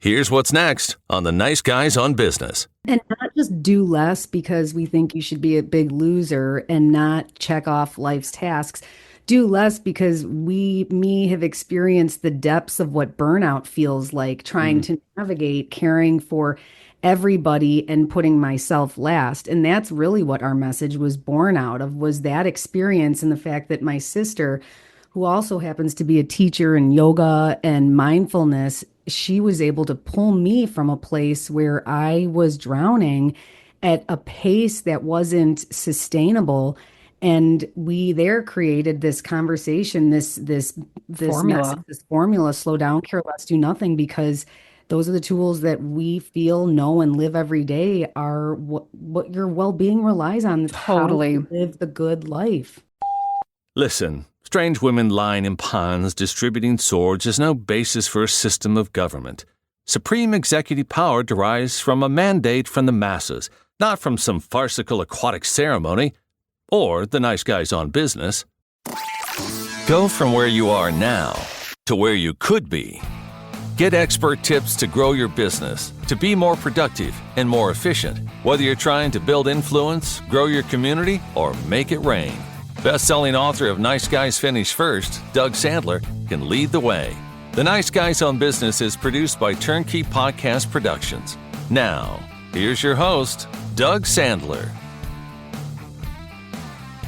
Here's what's next on the Nice Guys on Business. And not just do less because we think you should be a big loser and not check off life's tasks. Do less because me have experienced the depths of what burnout feels like, trying to navigate caring for everybody and putting myself last. And that's really what our message was born out of, was that experience, and the fact that my sister, who also happens to be a teacher in yoga and mindfulness, she was able to pull me from a place where I was drowning at a pace that wasn't sustainable. And we there created this conversation, this Formula. message, this formula: slow down, care less, do nothing, because those are the tools that we feel, know, and live every day are what your well-being relies on. It's Totally. how to live the good life. Listen, strange women lying in ponds distributing swords is no basis for a system of government. Supreme executive power derives from a mandate from the masses, not from some farcical aquatic ceremony or the nice guys on business. Go from where you are now to where you could be. Get expert tips to grow your business, to be more productive and more efficient, whether you're trying to build influence, grow your community, or make it rain. Best-selling author of Nice Guys Finish First, Doug Sandler, can lead the way. The Nice Guys on Business is produced by TurnKey Podcast Productions. Now, here's your host, Doug Sandler.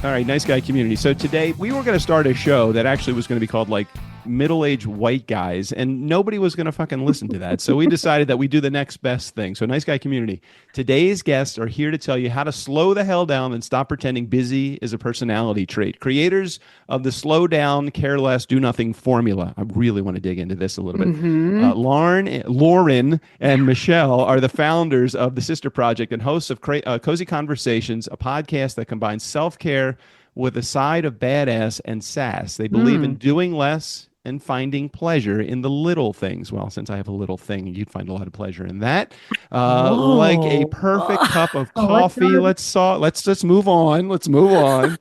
All right, nice guy community. So today we were going to start a show that actually was going to be called like middle-aged white guys, and nobody was going to fucking listen to that. So we decided that we do the next best thing. So nice guy community, today's guests are here to tell you how to slow the hell down and stop pretending busy is a personality trait. Creators of the slow down, care less, do nothing formula. I really want to dig into this a little bit. Lauren and Michelle are the founders of the Sister Project and hosts of Cozy Conversations, a podcast that combines self-care with a side of badass and sass. They believe in doing less and finding pleasure in the little things. Well, since I have a little thing, you'd find a lot of pleasure in that. Like a perfect cup of coffee. Let's just move on. Let's move on.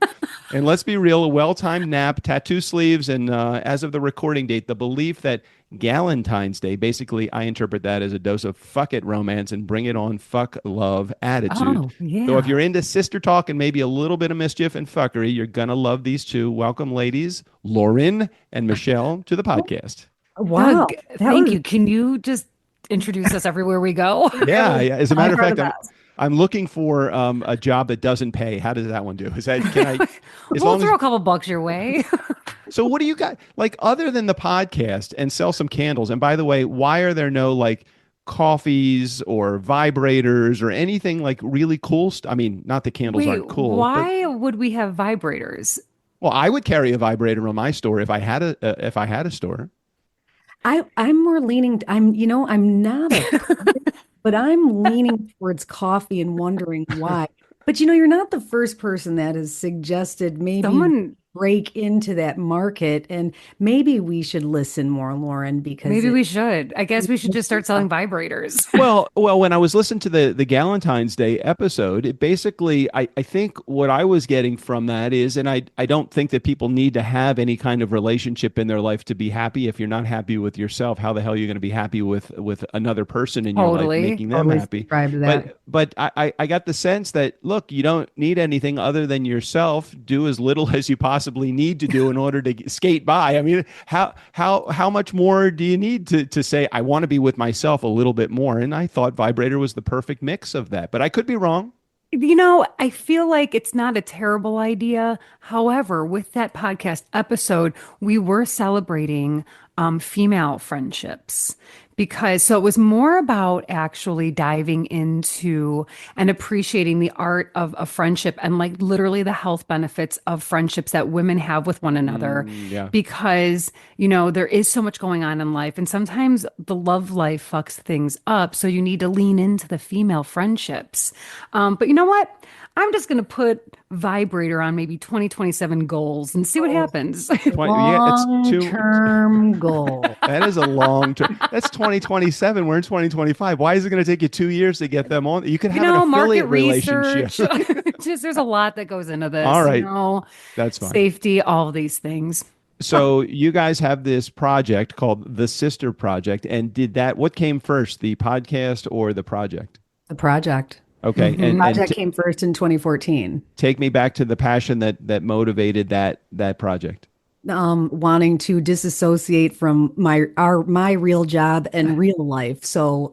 And let's be real, a well-timed nap, tattoo sleeves, and as of the recording date, the belief that Galentine's Day, basically, I interpret that as a dose of fuck it romance and bring it on fuck love attitude. Oh, yeah. So if you're into sister talk and maybe a little bit of mischief and fuckery, you're going to love these two. Welcome, ladies, Lauren and Michelle, to the podcast. Wow. Doug, thank you. Can you just introduce us everywhere we go? Yeah. As a matter of fact, I'm looking for a job that doesn't pay. How does that one do? Is that, can I, We'll throw a couple bucks your way. So what do you got, like, other than the podcast and sell some candles? And by the way, why are there no like coffees or vibrators or anything like really cool I mean, not that candles aren't cool. Why would we have vibrators? Well, I would carry a vibrator on my store if I had a store. I'm more leaning, I'm not but I'm leaning towards coffee and wondering why. But you're not the first person that has suggested maybe Someone break into that market, and maybe we should listen more, Lauren, because maybe we should. I guess we should just start selling vibrators. Well, when I was listening to the Galentine's Day episode, it basically, I think what I was getting from that is, and I don't think that people need to have any kind of relationship in their life to be happy. If you're not happy with yourself, how the hell are you going to be happy with another person in your life, making them happy? But I got the sense that, look, you don't need anything other than yourself. Do as little as you possibly need to do in order to skate by. I mean, how much more do you need to say, I want to be with myself a little bit more? And I thought vibrator was the perfect mix of that, but I could be wrong. I feel like it's not a terrible idea. However, with that podcast episode, we were celebrating female friendships, so it was more about actually diving into and appreciating the art of a friendship and like literally the health benefits of friendships that women have with one another. Because, there is so much going on in life, and sometimes the love life fucks things up. So you need to lean into the female friendships. But you know what? I'm just going to put vibrator on maybe 2027 goals and see what happens. Long-term goal. That is a long term. That's 2027. We're in 2025. Why is it going to take you 2 years to get them on? You could have an affiliate relationship. There's a lot that goes into this. All right. That's fine. Safety, all of these things. So you guys have this project called the Sister Project, and what came first, the podcast or the project? The project. Okay, Project came first in 2014. take me back to the passion that motivated that project. Wanting to disassociate from my real job and real life. So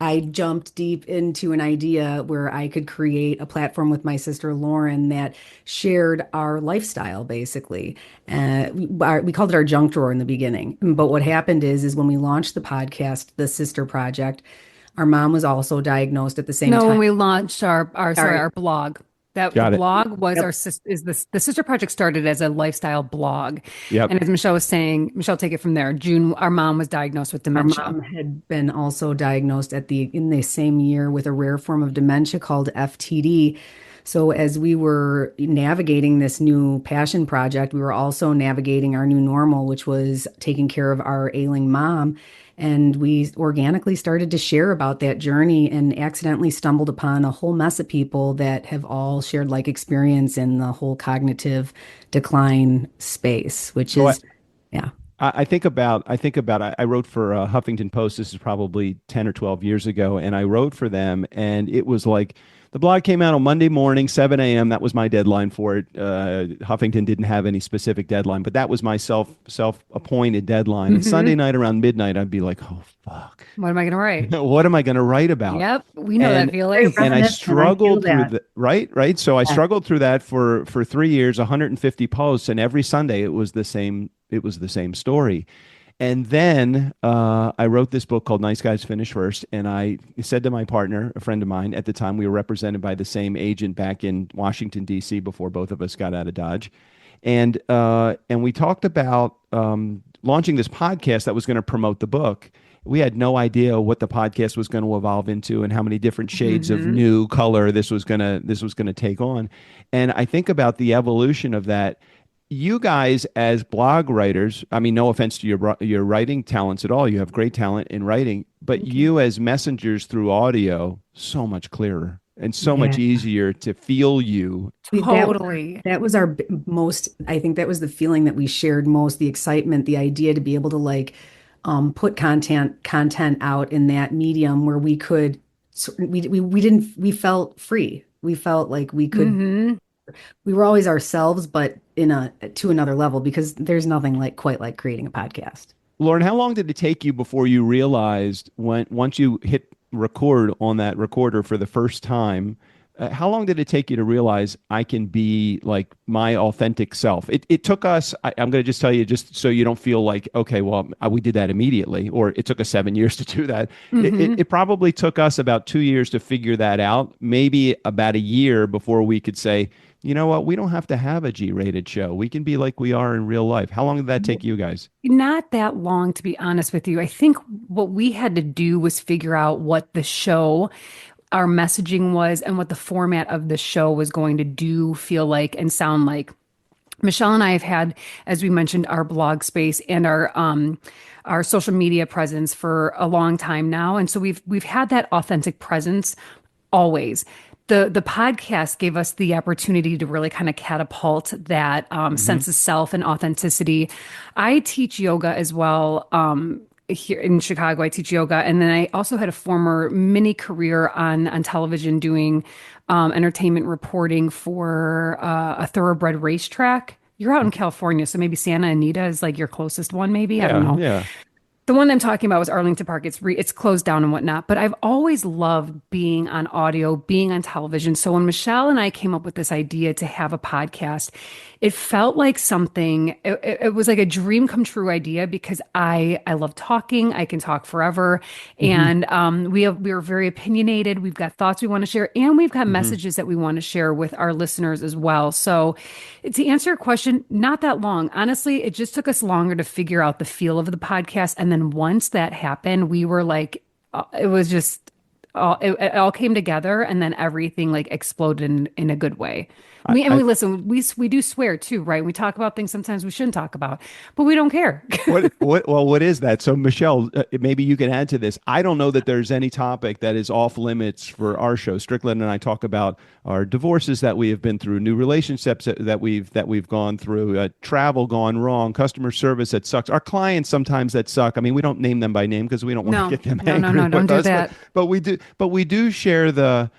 I jumped deep into an idea where I could create a platform with my sister Lauren that shared our lifestyle, basically. We called it our junk drawer in the beginning. But what happened is when we launched the podcast, the Sister Project, our mom was also diagnosed at the same No, time. when we launched our Sorry. our blog. That Got the it. blog was Yep. our the Sister Project started as a lifestyle blog. Yep. And as Michelle was saying, Michelle, take it from there. June, our mom was diagnosed with Our dementia. mom had been also diagnosed in the same year with a rare form of dementia called FTD. So as we were navigating this new passion project, we were also navigating our new normal, which was taking care of our ailing mom. And we organically started to share about that journey and accidentally stumbled upon a whole mess of people that have all shared like experience in the whole cognitive decline space, which So is, yeah. I I wrote for Huffington Post. This is probably 10 or 12 years ago. And I wrote for them. And it was like the blog came out on Monday morning, 7 a.m. That was my deadline for it. Huffington didn't have any specific deadline, but that was my self-appointed deadline. And Sunday night around midnight, I'd be like, oh, fuck. What am I going to write? What am I going to write about? Yep, we know And- that feeling. And I Reminiscent, struggled I feel through right. So I struggled through that for 3 years, 150 posts, and every Sunday it was the same. It was the same story. And then I wrote this book called Nice Guys Finish First. And I said to my partner, a friend of mine at the time, we were represented by the same agent back in Washington, D.C. before both of us got out of Dodge. And we talked about launching this podcast that was going to promote the book. We had no idea what the podcast was going to evolve into and how many different shades of new color this was going to take on. And I think about the evolution of that. You guys as blog writers, I mean, no offense to your writing talents at all. You have great talent in writing, but you as messengers through audio, so much clearer and so much easier to feel you. Totally. That was our most, I think that was the feeling that we shared most, the excitement, the idea to be able to like put content out in that medium where we could, we felt free. We felt like we could, we were always ourselves, but to another level, because there's nothing quite like creating a podcast. Lauren, how long did it take you before you realized once you hit record on that recorder for the first time, how long did it take you to realize I can be like my authentic self? It took us, I'm going to just tell you, just so you don't feel like, okay, well, we did that immediately, or it took us 7 years to do that. It probably took us about 2 years to figure that out, maybe about a year before we could say, you know what, we don't have to have a G-rated show. We can be like we are in real life. How long did that take you guys? Not that long, to be honest with you. I think what we had to do was figure out what the show, our messaging was, and what the format of the show was going to feel like, and sound like. Michelle and I have had, as we mentioned, our blog space and our social media presence for a long time now, and so we've had that authentic presence always. The podcast gave us the opportunity to really kind of catapult that sense of self and authenticity. I teach yoga as well. Here in Chicago, I teach yoga, and then I also had a former mini career on television doing entertainment reporting for a thoroughbred racetrack. You're out in California, so maybe Santa Anita is like your closest one, maybe. I don't know. Yeah. The one I'm talking about was Arlington Park. It's closed down and whatnot, but I've always loved being on audio, being on television. So when Michelle and I came up with this idea to have a podcast, it felt like something, it was like a dream come true idea, because I love talking. I can talk forever. And we are very opinionated. We've got thoughts we want to share, and we've got messages that we want to share with our listeners as well. So to answer your question, not that long. Honestly, it just took us longer to figure out the feel of the podcast. And then once that happened, we were like, it was just it all came together, and then everything like exploded in a good way. I, We listen, we do swear too, right? We talk about things sometimes we shouldn't talk about, but we don't care. what is that? So Michelle, maybe you can add to this. I don't know that there's any topic that is off limits for our show. Strickland and I talk about our divorces that we have been through, new relationships that we've gone through, travel gone wrong, customer service that sucks, our clients sometimes that suck. I mean, we don't name them by name because we don't want No, to get them no, no, angry no, don't with do us. that. But we do share the.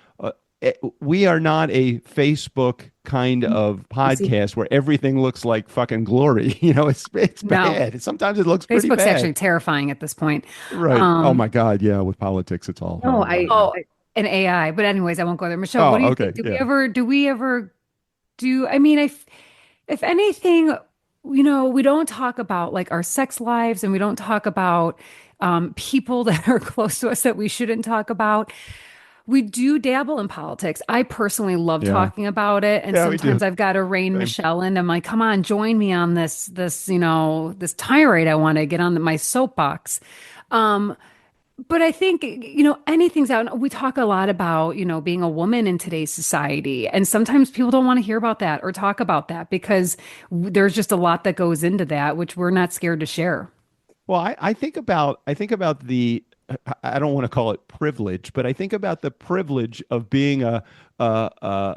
We are not a Facebook kind of You see, podcast where everything looks like fucking glory. It's No, bad. Sometimes it looks pretty Facebook's bad. actually terrifying at this point. Right. Oh Um, my God. Yeah. With politics, it's all no, horrible. oh, and AI. But anyways, I won't go there. Michelle, what do Oh, you okay. think? Yeah. Do we ever do, I mean, if anything, we don't talk about like our sex lives, and we don't talk about people that are close to us that we shouldn't talk about. We do dabble in politics. I personally love Yeah. talking about it. And Yeah, we do. sometimes I've got to rein Same. Michelle in. I'm like, come on, join me on this tirade. I want to get on my soapbox. Um, but I think, anything's out. We talk a lot about, being a woman in today's society. And sometimes people don't want to hear about that or talk about that because there's just a lot that goes into that, which we're not scared to share. Well, I think about the I don't want to call it privilege, but I think about the privilege of being a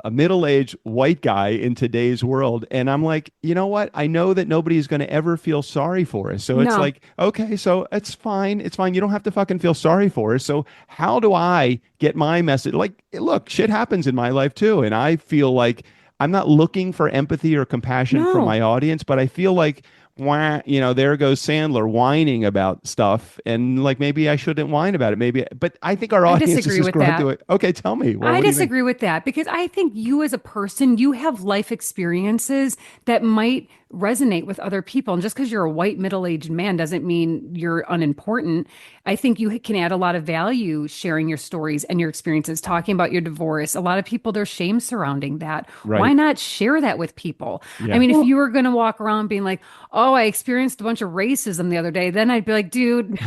middle-aged white guy in today's world, and I'm like, you know what? I know that nobody's going to ever feel sorry for us, so it's No, like, okay, so it's fine, it's fine. You don't have to fucking feel sorry for us. So how do I get my message? Like, look, shit happens in my life too, and I feel like I'm not looking for empathy or compassion from no. my audience, but I feel like there goes Sandler whining about stuff, and like maybe I shouldn't whine about it. Maybe, but I think our I audience is disagree just with grown that. to it. Okay, tell me. Well, I what do you think? disagree with that because I think you as a person, you have life experiences that might resonate with other people. And just because you're a white middle-aged man doesn't mean you're unimportant. I think you can add a lot of value sharing your stories and your experiences, talking about your divorce. A lot of people, there's shame surrounding that. Why Right? not share that with people? I Yeah. mean, if well, you were going to walk around being like, oh, I experienced a bunch of racism the other day, then I'd be like, dude,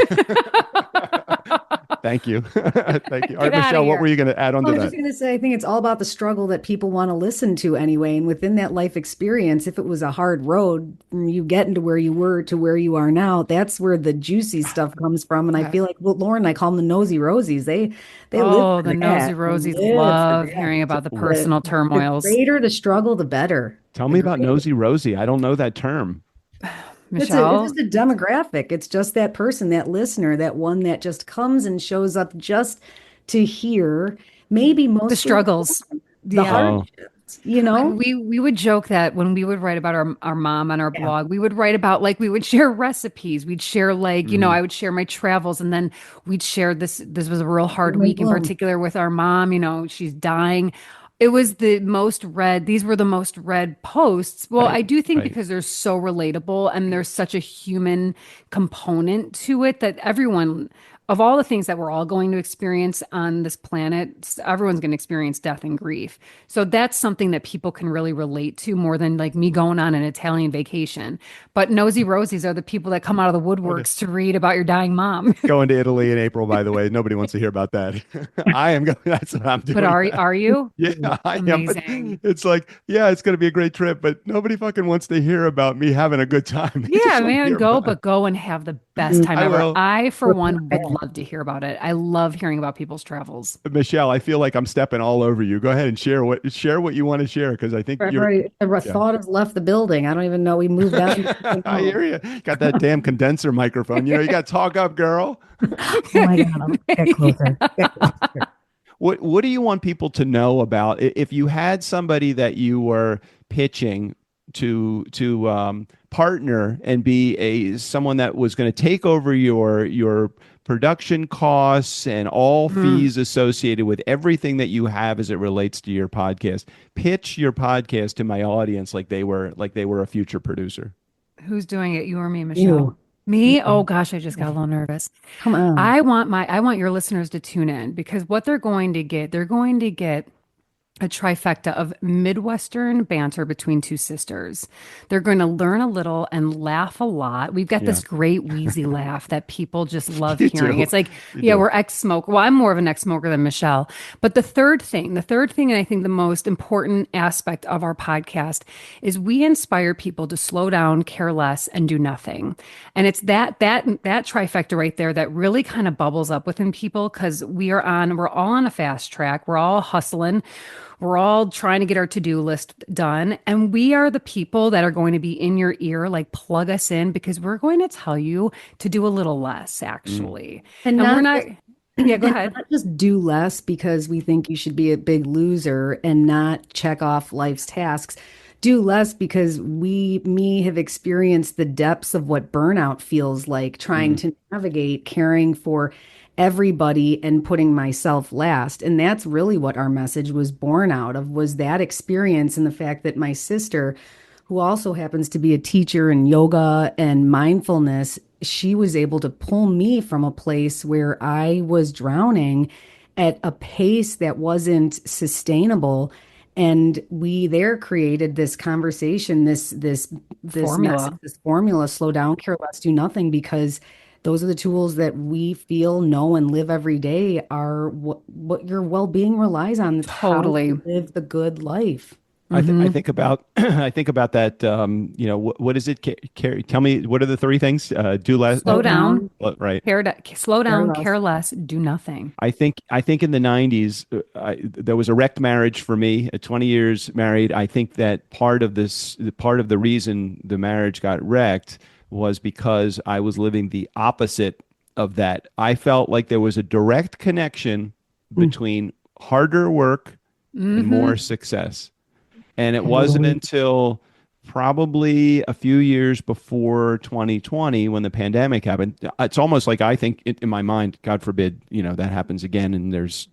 Thank you. Thank you. All get right, out of Michelle, what were here. you going to add on I to was that? just going to say, I think it's all about the struggle that people want to listen to anyway. And within that life experience, if it was a hard road from you getting to where you were to where you are now, that's where the juicy stuff comes from. And I I, feel like, well, Lauren, I call them the nosy rosies. They live Oh, for the nosy that. They Rosies live for love that. hearing about the w- The, personal the turmoils. greater the struggle, the better. Tell The me about greater. Nosy Rosie. I don't know that term. It's Michelle, just a demographic. It's just that person, that listener, that one that just comes and shows up just to hear, maybe the mostly struggles. the Yeah. Oh, hardships, you know? We would joke that when we would write about our mom on our Yeah. blog, we would write about like we would share recipes. We'd share like, mhm, I would share my travels, and then we'd share this was a real hard Doom and week in gloom. particular with our mom, she's dying. It was the most read, these were the most read posts. Well, right, I do think right. because they're so relatable and there's such a human component to it that everyone, of all the things that we're all going to experience on this planet, everyone's going to experience death and grief. So that's something that people can really relate to more than like me going on an Italian vacation. But nosy Rosies are the people that come out of the woodworks to read about your dying mom. Going to Italy in April, by the way. Nobody wants to hear about that. I am going. That's what I'm But doing. are you? Yeah, I am. But Amazing. it's like, yeah, it's going to be a great trip, but nobody fucking wants to hear about me having a good time. They Yeah, just want to man, hear go, about. but go and have the best Mhm. time I ever. will. I, for one, would love to hear about it. I love hearing about people's travels. Michelle, I feel like I'm stepping all over you. Go ahead and share what you want to share because I think you're. The Yeah. thought has left the building. I don't even know. We moved on to something I else. hear you. Got that damn condenser microphone. You got to talk up, girl. Oh my God, get closer. Get closer. What do you want people to know about if you had somebody that you were pitching to partner and be a someone that was going to take over your production costs and all Mm. fees associated with everything that you have as it relates to your podcast. Pitch your podcast to my audience like they were a future producer. Who's doing it? You or me, Michelle? You, Me? Oh you, gosh, I just got a little nervous. come on. I want your listeners to tune in because what they're going to get a trifecta of Midwestern banter between two sisters. They're going to learn a little and laugh a lot. We've got Yeah. this great wheezy laugh that people just love You hearing. do. It's like, You yeah, do. we're ex-smoker. Well, I'm more of an ex-smoker than Michelle. But the third thing, and I think the most important aspect of our podcast is we inspire people to slow down, care less, and do nothing. And it's that trifecta right there that really kind of bubbles up within people because we're all on a fast track. We're all hustling. We're all trying to get our to-do list done. And we are the people that are going to be in your ear, like plug us in because we're going to tell you to do a little less, Mm. actually. And And we're not not, just, yeah, go and ahead. not just do less because we think you should be a big loser and not check off life's tasks. Do less because me have experienced the depths of what burnout feels like trying Mm. to navigate caring for everybody and putting myself last. And that's really what our message was born out of, was that experience and the fact that my sister, who also happens to be a teacher in yoga and mindfulness, she was able to pull me from a place where I was drowning at a pace that wasn't sustainable. And we there created this conversation, this message, Formula. this formula: slow down, care less, do nothing, because those are the tools that we feel, know, and live every day are what your well-being relies on. It's how Totally. to live the good life. I Hmm. think about I think about that. What is it? Carrie, tell me, what are the three things? Do less. Slow Slow down, down, Right. slow care down, less. care less, do nothing. I think in the 90s, there was a wrecked marriage for me at 20 years married. I think that part of the reason the marriage got wrecked was because I was living the opposite of that. I felt like there was a direct connection Mm, between harder work and more Hmm. success. And it wasn't totally. until probably a few years before 2020 when the pandemic happened. It's almost like I think in my mind, God forbid, that happens again. And there's,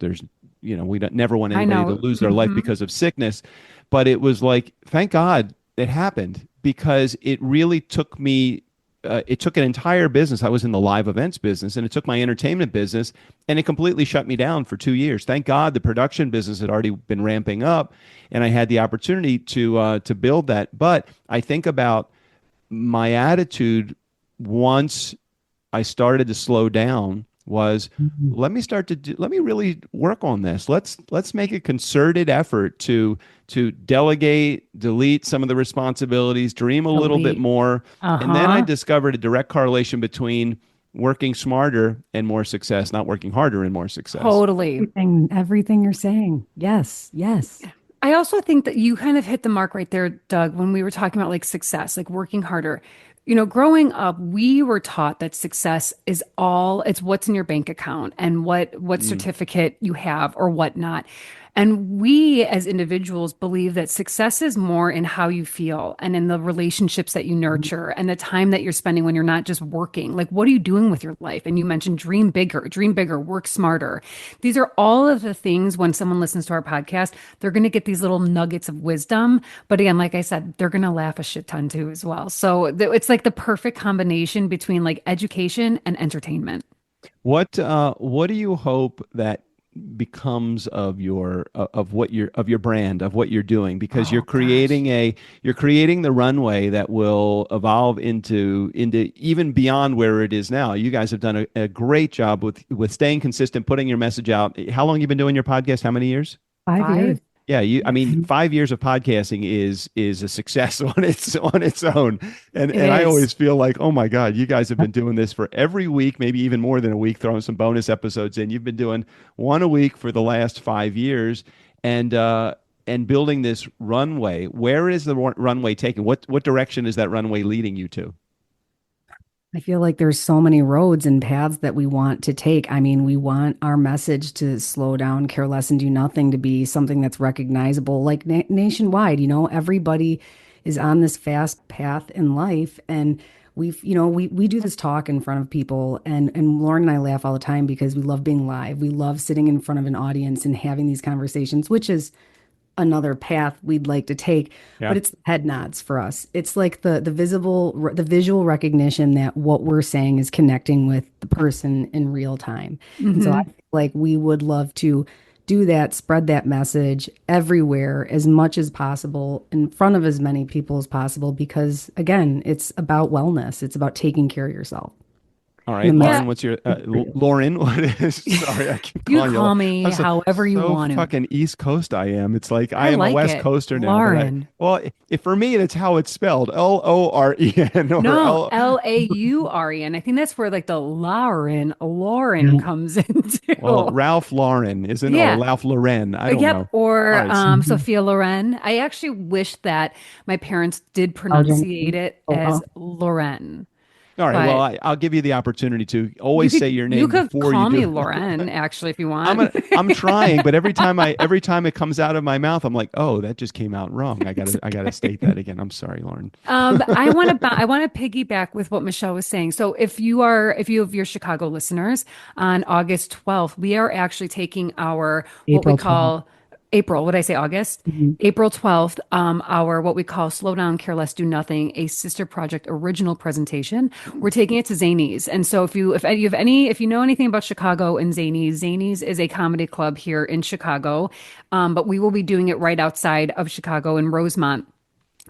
we don't, never want I anybody to know. lose their life Hmm. because of sickness. But it was like, thank God it happened because it really took me. It took an entire business. I was in the live events business, and it took my entertainment business, and it completely shut me down for 2 years. Thank God the production business had already been ramping up, and I had the opportunity to build that. But I think about my attitude once I started to slow down was Mhm. let me really work on this. Let's make a concerted effort to delegate, delete some of the responsibilities, dream a little bit Delete. more. And then I Uh-huh. discovered a direct correlation between working smarter and more success, not working harder and more success. Totally. Everything you're saying. Yes, yes. I also think that you kind of hit the mark right there, Doug, when we were talking about like success, like working harder. Growing up, we were taught that success is it's what's in your bank account and what Mm, certificate you have or whatnot. And we as individuals believe that success is more in how you feel and in the relationships that you nurture and the time that you're spending when you're not just working. Like, what are you doing with your life? And you mentioned dream bigger, work smarter. These are all of the things when someone listens to our podcast, they're going to get these little nuggets of wisdom. But again, like I said, they're going to laugh a shit ton too as well. So it's like the perfect combination between like education and entertainment. what do you hope that becomes of your brand, of what you're doing, because Oh gosh. you're creating the runway that will evolve into even beyond where it is now. You guys have done a great job with staying consistent, putting your message out. How long you been doing your podcast? How many years? 5 years. Five. Yeah, I Yes, mean, 5 years of podcasting is a success on its own, and it I is. always feel like, oh my God, you guys have been doing this for every week, maybe even more than a week, throwing some bonus episodes in. You've been doing one a week for the last 5 years, and building this runway. Where is the runway taking? What direction is that runway leading you to? I feel like there's so many roads and paths that we want to take. I mean, we want our message to slow down, care less, and do nothing to be something that's recognizable, like nationwide. Everybody is on this fast path in life, and we do this talk in front of people, and Lauren and I laugh all the time because we love being live. We love sitting in front of an audience and having these conversations, which is another path we'd like to take, Yeah. but it's head nods for us. It's like the visual recognition that what we're saying is connecting with the person in real time. And so I Hmm. feel like we would love to do that, spread that message everywhere as much as possible in front of as many people as possible, because again, it's about wellness. It's about taking care of yourself. All right, The Lauren, message what's your is for you. Lauren? What is? Sorry, I keep You calling you. call me I'm however you so want to. fucking East Coast I am. It's like I I am a like West it. Coaster now. Lauren. Well, if for me, that's how it's spelled. Loren or No, L. Lauren. I think that's where like the Lauren Yeah. comes Well, into. Ralph Lauren isn't, or Yeah. Ralph Lauren. I don't Yep. know. All Or right. Sophia Loren. I actually wish that my parents did Belgian. pronunciate it Oh, as wow. Loren. All right. Well, But I'll give you the opportunity to you always say your you name could before you call me do. Loren, actually, if you want. I'm trying, but every time it comes out of my mouth, I'm like, oh, that just came out wrong. I gotta state that again. I'm sorry, Lauren. I want to piggyback with what Michelle was saying. So if you have your Chicago listeners, on August 12th, we are actually taking our what we April 12th. call April, what did I say, August? Mhm. April 12th, our what we call Slow Down, Care Less, Do Nothing, a Sister Project original presentation. We're taking it to Zanies. And so if you know anything about Chicago and Zanies, Zanies is a comedy club here in Chicago. But we will be doing it right outside of Chicago in Rosemont,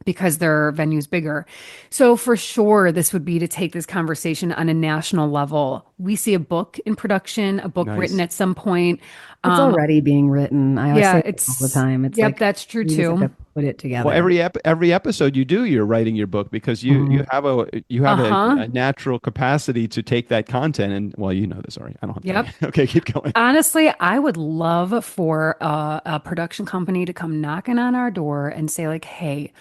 because their venue's bigger. So for sure, this would be to take this conversation on a national level. We see a book in production, a book written Nice. at some point. It's already being written. I always Yeah, say it all the time. It's yep, like that's true you just have too. to put it Well, together. every episode you're writing your book because you Mhm. have Uh-huh. a natural capacity to take that content and well, you know this already. I don't have to tell Yep. you. Okay, keep going. Honestly, I would love for a production company to come knocking on our door and say, like, hey,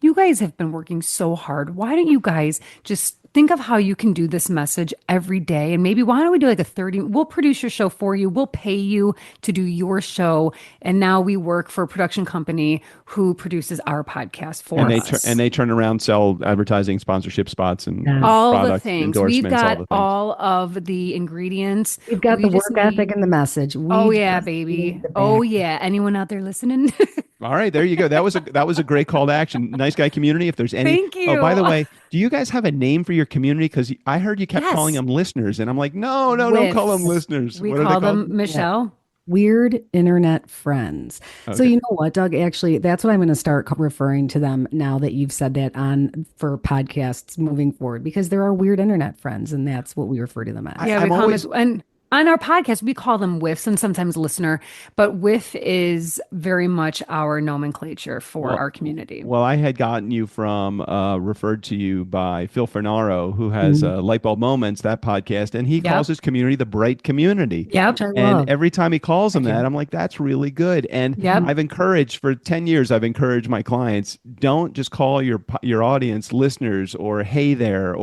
you guys have been working so hard. Why don't you guys just think of how you can do this message every day? And maybe why don't we do like we'll produce your show for you. We'll pay you to do your show. And now we work for a production company who produces our podcast And for us. they turn around, sell advertising, sponsorship spots, and All the product things. We've endorsements, all got the things. all of the ingredients. We've got We the just work ethic need. and the message. Oh We yeah, just baby. need the Oh back. yeah. Anyone out there listening? All right, there you go. That was a great call to action. Nice guy community. If there's any, Thank oh, by the you. way, do you guys have a name for your community? Because I heard you kept calling Yes. them listeners, and I'm like, no, no, don't call them Whiffs. listeners. We What are they call them called? Yeah. Michelle. Weird internet friends. So Okay. you know what, Doug? Actually, that's what I'm going to start referring to them now that you've said that on for podcasts moving forward, because there are weird internet friends, and that's what we refer to them as. Yeah, we I'm call them always and on our podcast we call them whiffs and sometimes listener, but whiff is very much our nomenclature for well, our community. well, I had gotten you from referred to you by Phil Fernaro, who has Mhm. Lightbulb Moments, that podcast, and he calls Yep. his community the Bright Community. Yep. Which I And love. every time he calls them Thank that, you. I'm like, that's really good. And Yep. I've encouraged for 10 years, I've encouraged my clients, don't just call your audience listeners or hey there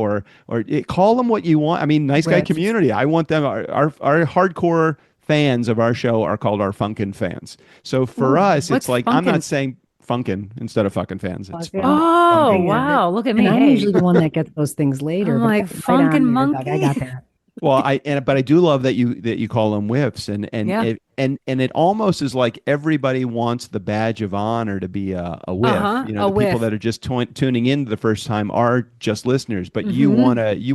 call them what you want. I mean, nice guy Whiffs. community. I want them, our hardcore fans of our show are called our Funkin' fans. So for Ooh, us, it's what's like, I'm not funkin'? saying Funkin' instead of fucking fans. It's Funkin'. Oh, Funkin' Hey, fans. wow. Look at And me. I'm Hey. usually the one that gets those things later, I'm but like that's right on funkin' there, Doug. I monkey. got that. Well, but I do love that you call them whiffs, Yeah. and it almost is like everybody wants the badge of honor to be a whiff. Uh-huh. You know, A the people whiff. that are just tuning in the first time are just listeners, but Hmm. you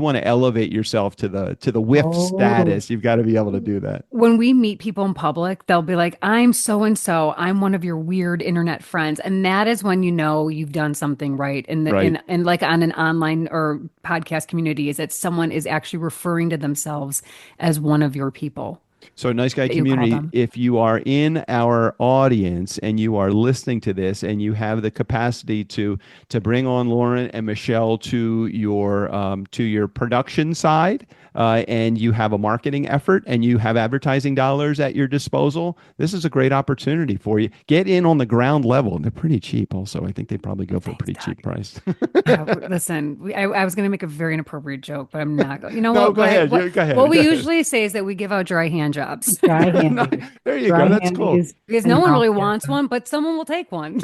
wanna elevate yourself to the whiff Oh, status. You've got to be able to do that. When we meet people in public, they'll be like, I'm so and so. I'm one of your weird internet friends. And that is when you know you've done something right in the Right. in like on an online or podcast community, is that someone is actually referring to themselves as one of your people So, nice guy that you call community, them. if you are in our audience and you are listening to this and you have the capacity to bring on Lauren and Michelle to your production side, and you have a marketing effort and you have advertising dollars at your disposal, this is a great opportunity for you. Get in on the ground level. And they're pretty cheap also. I think they probably go for a pretty cheap price. Listen, I was going to make a very inappropriate joke, but I'm not going. You know No, what? go ahead. What, Go ahead. what we Go ahead. usually say is that we give out dry hand jobs dry No, handies. there you Dry go. That's cool. handies because and no one really mouth wants guards. one, but someone will take one.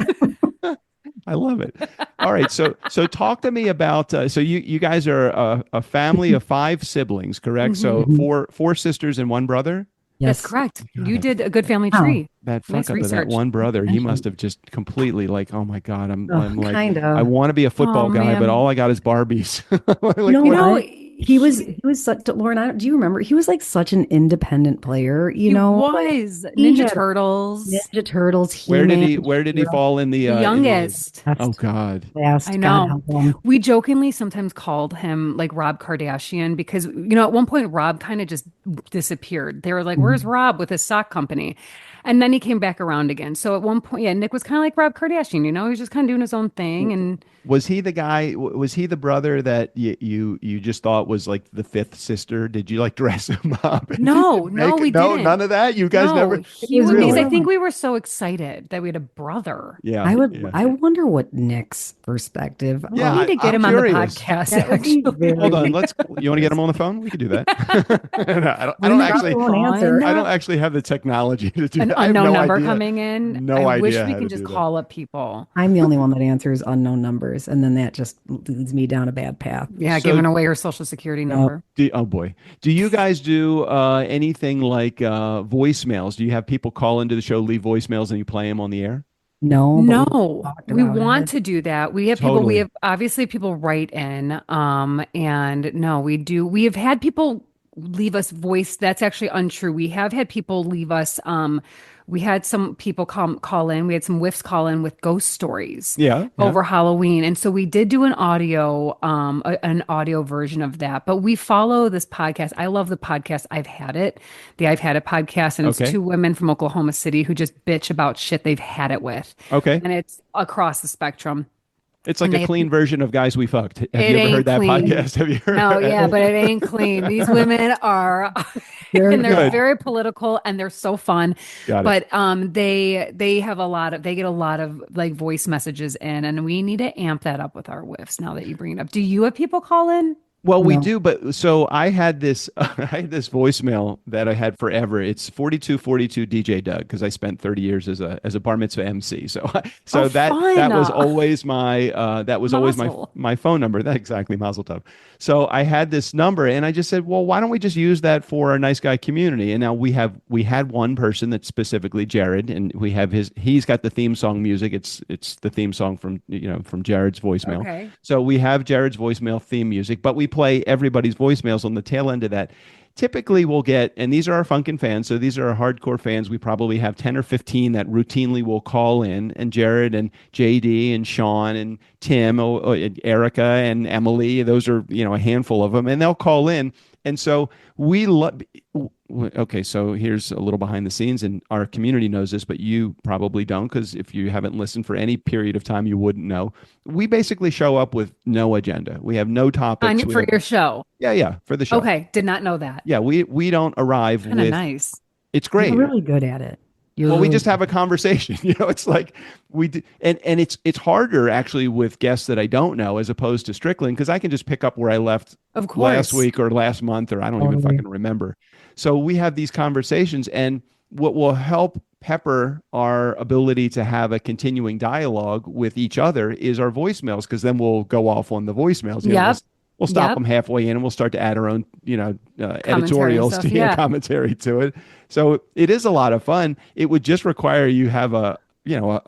I love it. All right, so talk to me about so you guys are a family of five siblings, correct? So Mhm. four sisters and one brother. That's Yes. correct. God, You did a good family Wow. tree. That Nice fuck up of that research. one brother, he Thank must you. have just completely like, oh my God, I'm Oh, like, kind I of. want to be a football Oh guy, but man. all I got is Barbies. You Like know You what? know, what? he was such, Lauren, do you remember? He was like such an independent player, He Like, was he Ninja had Turtles, Ninja Turtles, Where did He-Man, he fall in the the in the age? youngest. Oh God. I Fast, God know. help him. We jokingly sometimes called him like Rob Kardashian because, at one point Rob kind of just disappeared. They were like, "Where's Mhm. Rob with his sock company?" And then he came back around again. So at one point, yeah, Nick was kind of like Rob Kardashian, he was just kind of doing his own thing. And Was he the guy? Was he the brother that you just thought was like the fifth sister? Did you like dress him up and no, no, make we it? No, didn't. none of that. You guys No, never he It was was because really I really. think we were so excited that we had a brother. Yeah, yeah, I wonder what Nick's perspective. We yeah. need to get I'm him on the curious. podcast, That would be actually. Hold on. very You want to get him on the phone? We could do that. No, I don't Wouldn't that probably actually. be won't answer. I don't fun? actually have the technology to do An that. I have unknown no number idea. coming in. I No wish idea we how can to just do that. call up people. I'm the only one that answers unknown numbers, and then that just leads me down a bad path. Yeah, So, giving away her social security Yep. number. oh boy, do you guys do anything like voicemails? Do you have people call into the show, leave voicemails, and you play them on the air? No, but we No, talked we about want it. to do that. We Totally. have obviously people write in, and no, we do. We have had people leave us voice. That's actually untrue. We have had people leave us, we had some people call in. We had some whiffs call in with ghost stories Yeah, yeah. over Halloween. And so we did do an audio version of that. But we follow this podcast. I love the podcast. The I've Had It podcast, and it's Okay. two women from Oklahoma City who just bitch about shit they've had it with. Okay. And it's across the spectrum. It's like And a they have clean version of Guys We Fucked. Have it you ever heard ain't that clean. podcast? Have you No, yeah, heard? but it ain't clean. These women are, Very and they're Good. very political and they're so fun. Got it. But they get a lot of like voice messages in, and we need to amp that up with our whiffs now that you bring it up. Do you have people call in? Well, we No. do, but so I had this I had this voicemail that I had forever. It's 4242 DJ Doug because I spent 30 years as a bar mitzvah MC. So Oh, that was fun. always my Mazel. my phone number. That exactly, Mazel Tov. So I had this number and I just said, "Well, why don't we just use that for our nice guy community?" And now we had one person that's specifically Jared, and he's got the theme song music. It's the theme song from from Jared's voicemail. Okay. So we have Jared's voicemail theme music, but we play everybody's voicemails on the tail end of that. Typically, we'll get, and these are our Funkin' fans, so these are our hardcore fans. We probably have 10 or 15 that routinely will call in, and Jared and JD and Sean and Tim, and Erica and Emily, those are, a handful of them, and they'll call in. And so we love. Okay, so here's a little behind the scenes, and our community knows this, but you probably don't, because if you haven't listened for any period of time, you wouldn't know. We basically show up with no agenda. We have no topics. For your show. Yeah, for the show. Okay. Did not know that. Yeah, we don't arrive Kind of with. nice. It's great. You're really good at it. You're Well, we really just have a conversation. It's like we do, and it's harder actually with guests that I don't know as opposed to Strickland because I can just pick up where I left Of last course. week or last month or I don't even totally. fucking remember. So we have these conversations, and what will help pepper our ability to have a continuing dialogue with each other is our voicemails, because then we'll go off on the voicemails. Yep. We'll stop Yep. them halfway in, and we'll start to add our own, Commentary and editorials stuff, to yeah. commentary to it. So it is a lot of fun. It would just require you have a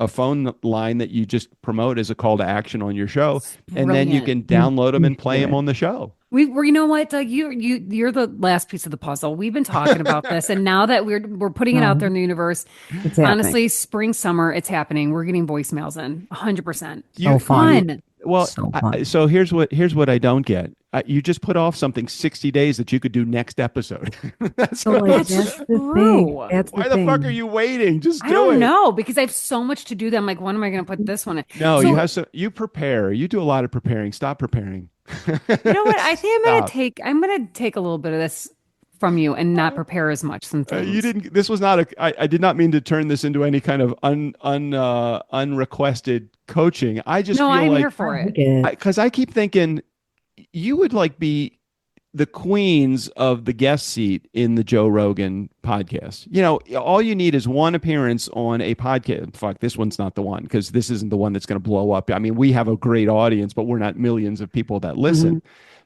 phone line that you just promote as a call to action on your show, and then you Brilliant. can download them and play them on the show. You know what, Doug, you're the last piece of the puzzle. We've been talking about this, and now that we're putting it out there in the universe, It's happening. honestly, spring, summer, it's happening. We're getting voicemails in 100%. So fun. Fun. Well, So fun. so here's what I don't get. You just put off something 60 days that you could do next episode. That's So what- like, That's that's the true. thing. That's why the the thing. fuck are you waiting? Just I do don't it. know because I have so much to do. That I'm like, when am I going to put this one in? No, So, you prepare. You do a lot of preparing. Stop preparing. you know what? I think Stop. I'm gonna take a little bit of this from you and not prepare as much. Some things. You didn't. This was not I did not mean to turn this into any kind of unrequested coaching. I just No, feel I'm like here for it. because I keep thinking you would like be the queens of the guest seat in the Joe Rogan podcast. All you need is one appearance on a podcast. Fuck, this one's not the one because this isn't the one that's going to blow up. I mean, we have a great audience, but we're not millions of people that listen.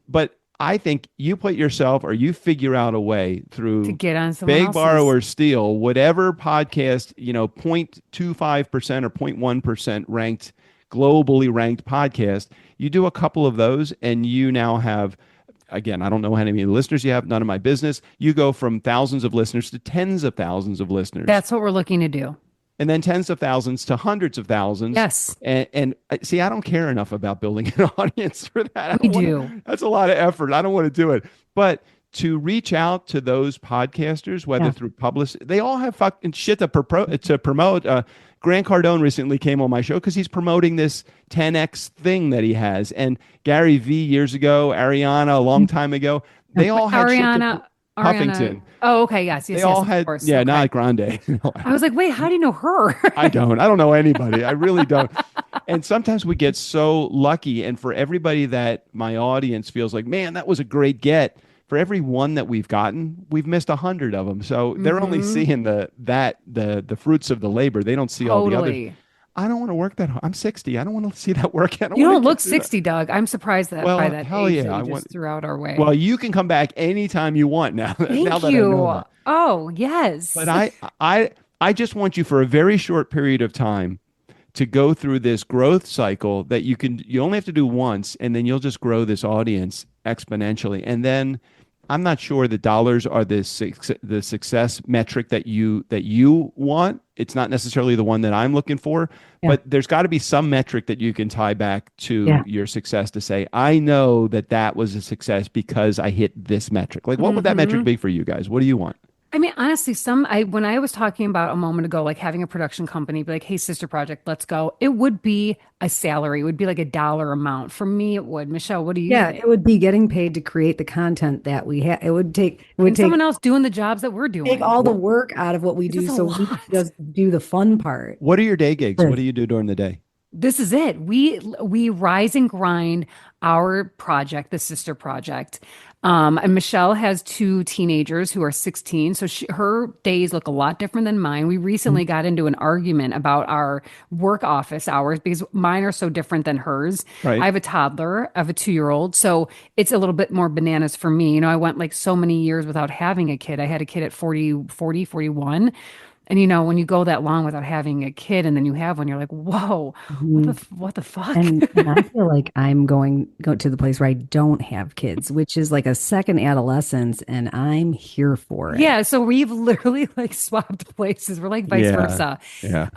But I think you put yourself or you figure out a way To through get on someone Big else's. Borrow or Steal, whatever podcast, 0.25% or 0.1% ranked, globally ranked podcast, you do a couple of those and you now have again, I don't know how many listeners you have, none of my business. You go from thousands of listeners to tens of thousands of listeners. That's what we're looking to do. And then tens of thousands to hundreds of thousands. Yes. And see, I don't care enough about building an audience for that. We do. That's a lot of effort. I don't want to do it. But to reach out to those podcasters, whether through publicity, they all have fucking shit to promote. Grant Cardone recently came on my show because he's promoting this 10X thing that he has. And Gary V years ago, Ariana a long time ago, they all had Ariana. Huffington. Oh, okay. Yes. They all had, of course. yeah, Okay. not Grande. I was like, wait, how do you know her? I don't know anybody. I really don't. And sometimes we get so lucky. And for everybody that my audience feels like, man, that was a great get. For every one that we've gotten, we've missed 100 of them. So they're only seeing the fruits of the labor. They don't see all the others. I don't want to work that hard. I'm 60. I don't want to see that work. You don't look 60, Doug. I'm surprised that by that hell age yeah, that you just threw out our way. Well, you can come back anytime you want now. Thank now that you. I know that. Oh, yes. But I just want you for a very short period of time to go through this growth cycle that you only have to do once, and then you'll just grow this audience exponentially. And then I'm not sure the dollars are the success metric that you want. It's not necessarily the one that I'm looking for, but there's got to be some metric that you can tie back to your success to say, I know that was a success because I hit this metric. Like, what would that metric be for you guys? What do you want? I mean, honestly, when I was talking about a moment ago, like having a production company, be like, hey, sister project, let's go. It would be a salary. It would be like a dollar amount. For me, it would. Michelle, what do you think? It would be getting paid to create the content that we have. It would take someone else doing the jobs that we're doing. Take all the work out of what we do, so we just do the fun part. What are your day gigs? What do you do during the day? This is it. We rise and grind our project, the sister project. And Michelle has 2 teenagers who are 16. So her days look a lot different than mine. We recently got into an argument about our work office hours because mine are so different than hers. Right. I have a toddler, I have a 2-year-old. So it's a little bit more bananas for me. You know, I went like so many years without having a kid. I had a kid at 41. And you know, when you go that long without having a kid and then you have one, you're like, whoa, what the fuck? And I feel like I'm going to the place where I don't have kids, which is like a second adolescence, and I'm here for it. Yeah, so we've literally like swapped places. We're like vice versa. Yeah.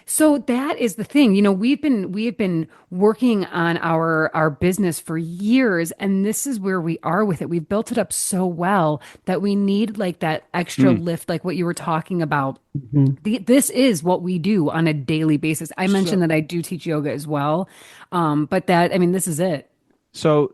So that is the thing. You know, we've been working on our business for years, and this is where we are with it. We've built it up so well that we need like that extra lift, like what you were talking about. This is what we do on a daily basis. I mentioned that I do teach yoga as well. But this is it. So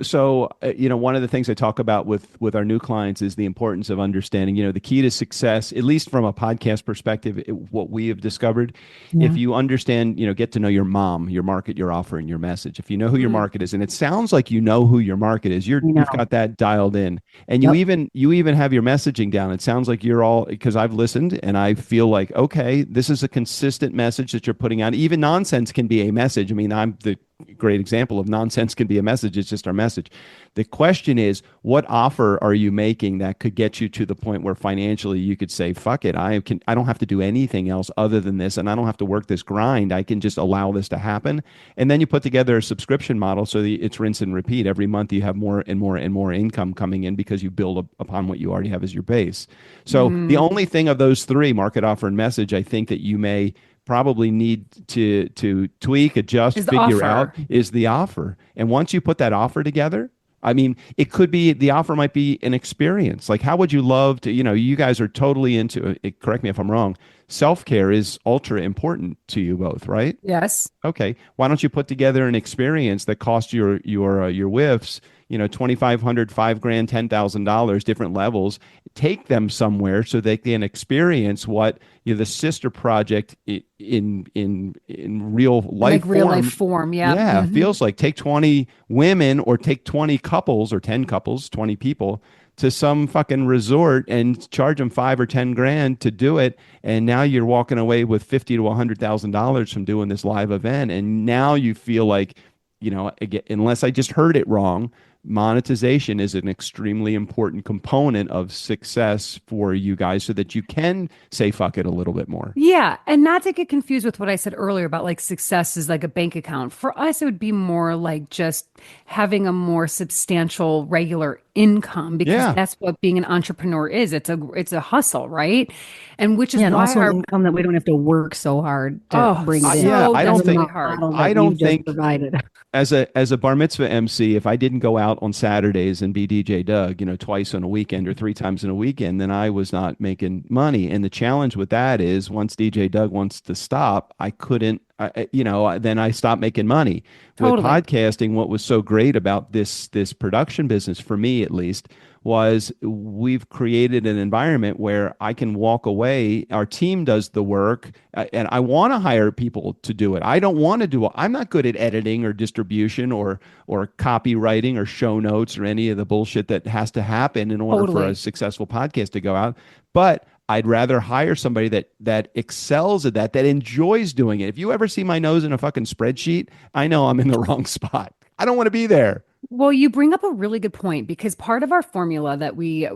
one of the things I talk about with our new clients is the importance of understanding, the key to success, at least from a podcast perspective, what we have discovered, if you understand, get to know your mom, your market, your offer, and your message. If you know who your market is, and it sounds like you know who your market is, you've got that dialed in, and you even have your messaging down. It sounds like you're all, because I've listened and I feel like, okay, this is a consistent message that you're putting out. Even nonsense can be a message. I mean, I'm the great example of nonsense can be a message. It's just our message. The question is, what offer are you making that could get you to the point where financially you could say, fuck it, I don't have to do anything else other than this, and I don't have to work this grind. I can just allow this to happen. And then you put together a subscription model so that it's rinse and repeat. Every month you have more and more and more income coming in because you build upon what you already have as your base. So the only thing of those 3, market, offer, and message, I think that you may probably need to tweak, adjust, figure out is the offer. And once you put that offer together, I mean, it could be, the offer might be an experience. Like, how would you love to, you guys are totally into it. Correct me if I'm wrong. Self-care is ultra important to you both, right? Yes. Okay. Why don't you put together an experience that costs your whiffs, $2,500, $5,000, $10,000, different levels, take them somewhere so they can experience what the sister project in real life, like real life form. Yeah. Feels like. Take 20 women or take 20 couples or 10 couples, 20 people to some fucking resort and charge them $5,000 or $10,000 to do it. And now you're walking away with $50,000 to $100,000 from doing this live event. And now you feel like, again, unless I just heard it wrong, monetization is an extremely important component of success for you guys so that you can say fuck it a little bit more. Yeah, and not to get confused with what I said earlier about like success is like a bank account. For us, it would be more like just having a more substantial regular income because Yeah. that's what being an entrepreneur is. It's a hustle, right? And which is Yeah, and why also an our income that we don't have to work so hard to oh, bring it in. Yeah, so I don't think desperately hard. Model I that don't you've just think provided. as a bar mitzvah MC, if I didn't go out on Saturdays and be DJ Doug, twice on a weekend or three times in a weekend, then I was not making money. And the challenge with that is once DJ Doug wants to stop, I couldn't, then I stopped making money. With Totally. podcasting, what was so great about this production business, for me at least, was we've created an environment where I can walk away. Our team does the work, and I want to hire people to do it. I don't want to do it. I'm not good at editing or distribution or copywriting or show notes or any of the bullshit that has to happen in order for a Totally. successful podcast to go out. But I'd rather hire somebody that excels at that enjoys doing it. If you ever see my nose in a fucking spreadsheet, I know I'm in the wrong spot. I don't want to be there. Well, you bring up a really good point because part of our formula that we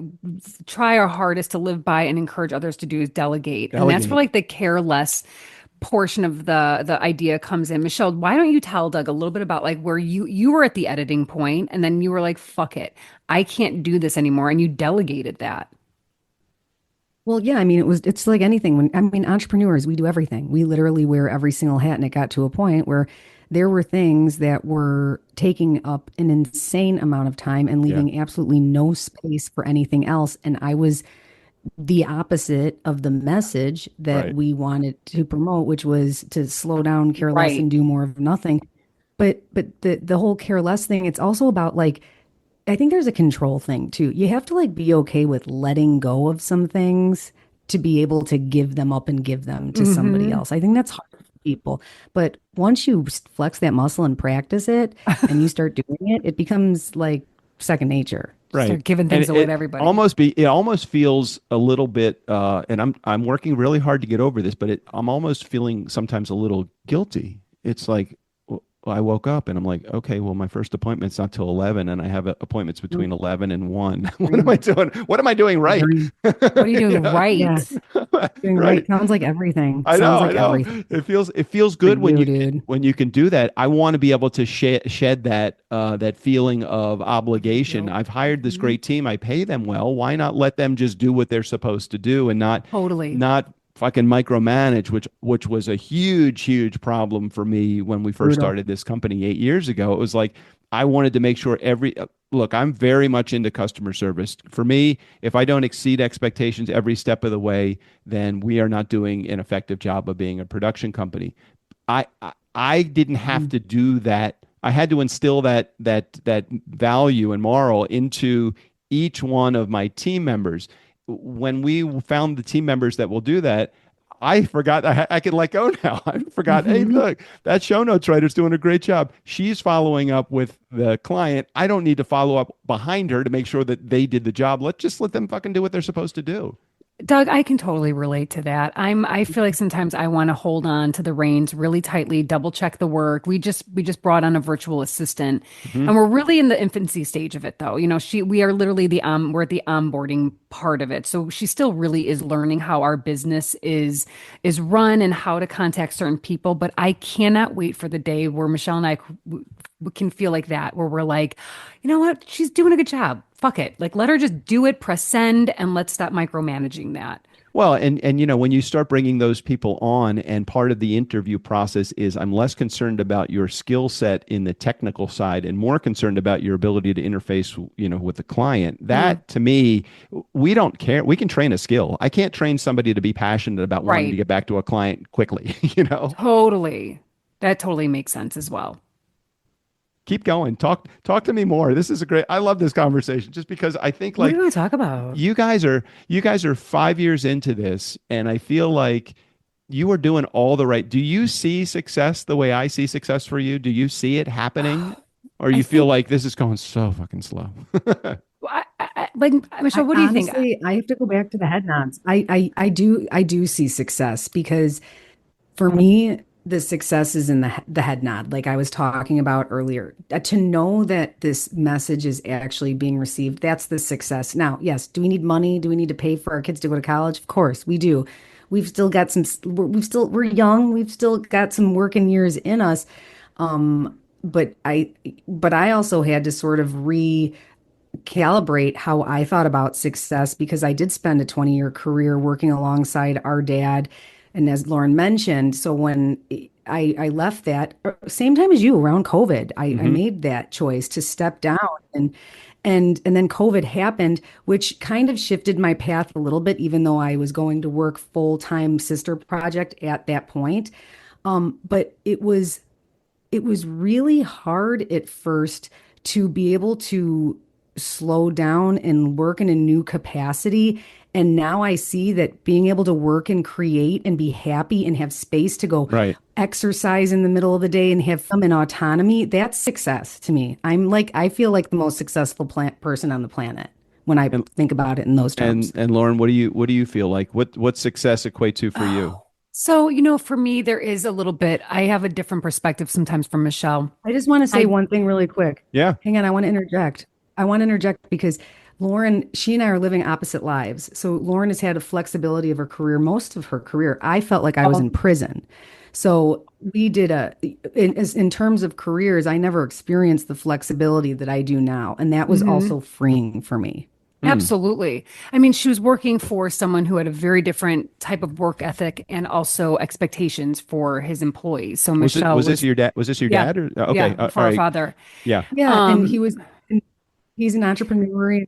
try our hardest to live by and encourage others to do is delegate. And that's where Delegate. like the care less portion of the idea comes in. Michelle, why don't you tell Doug a little bit about like where you were at the editing point and then you were like, fuck it. I can't do this anymore. And you delegated that. Well, yeah, I mean, it's like anything entrepreneurs, we do everything. We literally wear every single hat. And it got to a point where there were things that were taking up an insane amount of time and Yeah. leaving absolutely no space for anything else. And I was the opposite of the message that Right. we wanted to promote, which was to slow down, care less, Right. and do more of nothing. But the whole care less thing, it's also about like I think there's a control thing too. You have to like be okay with letting go of some things to be able to give them up and give them to somebody Hmm. else. I think that's hard for people. But once you flex that muscle and practice it and you start doing it, it becomes like second nature. Right. Start giving And things away it to everybody. it almost feels a little bit and I'm working really hard to get over this, but I'm almost feeling sometimes a little guilty. It's like I woke up and I'm like, okay, well, my first appointment's not till 11 and I have appointments between 11 and 1. What am I doing? What am I doing right? What are you doing right? Yeah, doing Right. right. Sounds like everything. I know, Sounds I like know. everything It feels for good when you, dude. when you can do that. I want to be able to shed that feeling of obligation. I've hired this Mhm. great team. I pay them well. Why not let them just do what they're supposed to do and Totally. not fucking micromanage, which was a huge problem for me when we first Brutal. started this company 8 years ago. It was like I wanted to make sure look, I'm very much into customer service. For me, if I don't exceed expectations every step of the way, then we are not doing an effective job of being a production company. I didn't have to do that. I had to instill that value and moral into each one of my team members. When we found the team members that will do that, I forgot I could let go now. I forgot, hey, Mhm. look, that show notes writer's doing a great job. She's following up with the client. I don't need to follow up behind her to make sure that they did the job. Let's just let them fucking do what they're supposed to do. Doug, I can totally relate to that. I feel like sometimes I want to hold on to the reins really tightly, double check the work. We just brought on a virtual assistant Mhm. and we're really in the infancy stage of it though. We are literally we're at the onboarding part of it. So she still really is learning how our business is run and how to contact certain people, but I cannot wait for the day where Michelle and I we can feel like that, where we're like, you know what? She's doing a good job. Fuck it. Like, let her just do it, press send, and let's stop micromanaging that. Well, and when you start bringing those people on, and part of the interview process is I'm less concerned about your skill set in the technical side and more concerned about your ability to interface, with the client. Mm, That to me, we don't care. We can train a skill. I can't train somebody to be passionate about wanting to right. get back to a client quickly. Totally. That totally makes sense as well. Keep going. Talk to me more. This is a great. I love this conversation just because I think What do like you want to talk about? you guys are 5 years into this, and I feel like you are doing all the right. Do you see success the way I see success for you? Do you see it happening, or I you feel think, like this is going so fucking slow? like, Michelle, I what do you think? honestly, I have to go back to the head nods. I do see success because for me, the success is in the head nod, like I was talking about earlier. To know that this message is actually being received, that's the success. Now, yes, do we need money? Do we need to pay for our kids to go to college? Of course, we do. We've still got some, we're young. We've still got some working years in us. But I also had to sort of recalibrate how I thought about success because I did spend a 20-year career working alongside our dad. And as Lauren mentioned, so when I left that same time as you around COVID, I Hmm. made that choice to step down and then COVID happened, which kind of shifted my path a little bit, even though I was going to work full-time sister project at that point. But it was really hard at first to be able to slow down and work in a new capacity. And now I see that being able to work and create and be happy and have space to go Right. exercise in the middle of the day and have fun and autonomy, that's success to me. I feel like the most successful person on the planet when I And think about it in those terms. and Lauren, what do you feel like? What success equate to for you? So, for me, there is a little bit, I have a different perspective sometimes from Michelle. I just want to say I, one thing really quick. Yeah. Hang on, I want to interject. I want to interject because Lauren, she and I are living opposite lives. So Lauren has had a flexibility of her career, most of her career. I felt like I was oh, in prison. So we did in terms of careers, I never experienced the flexibility that I do now. And that was mhm. also freeing for me. Hmm. Absolutely. I mean, she was working for someone who had a very different type of work ethic and also expectations for his employees. So Was it Michelle was this was, your dad? Was this your yeah, dad or okay? yeah, All for our right. father. Yeah. Yeah, Um, and he's an entrepreneur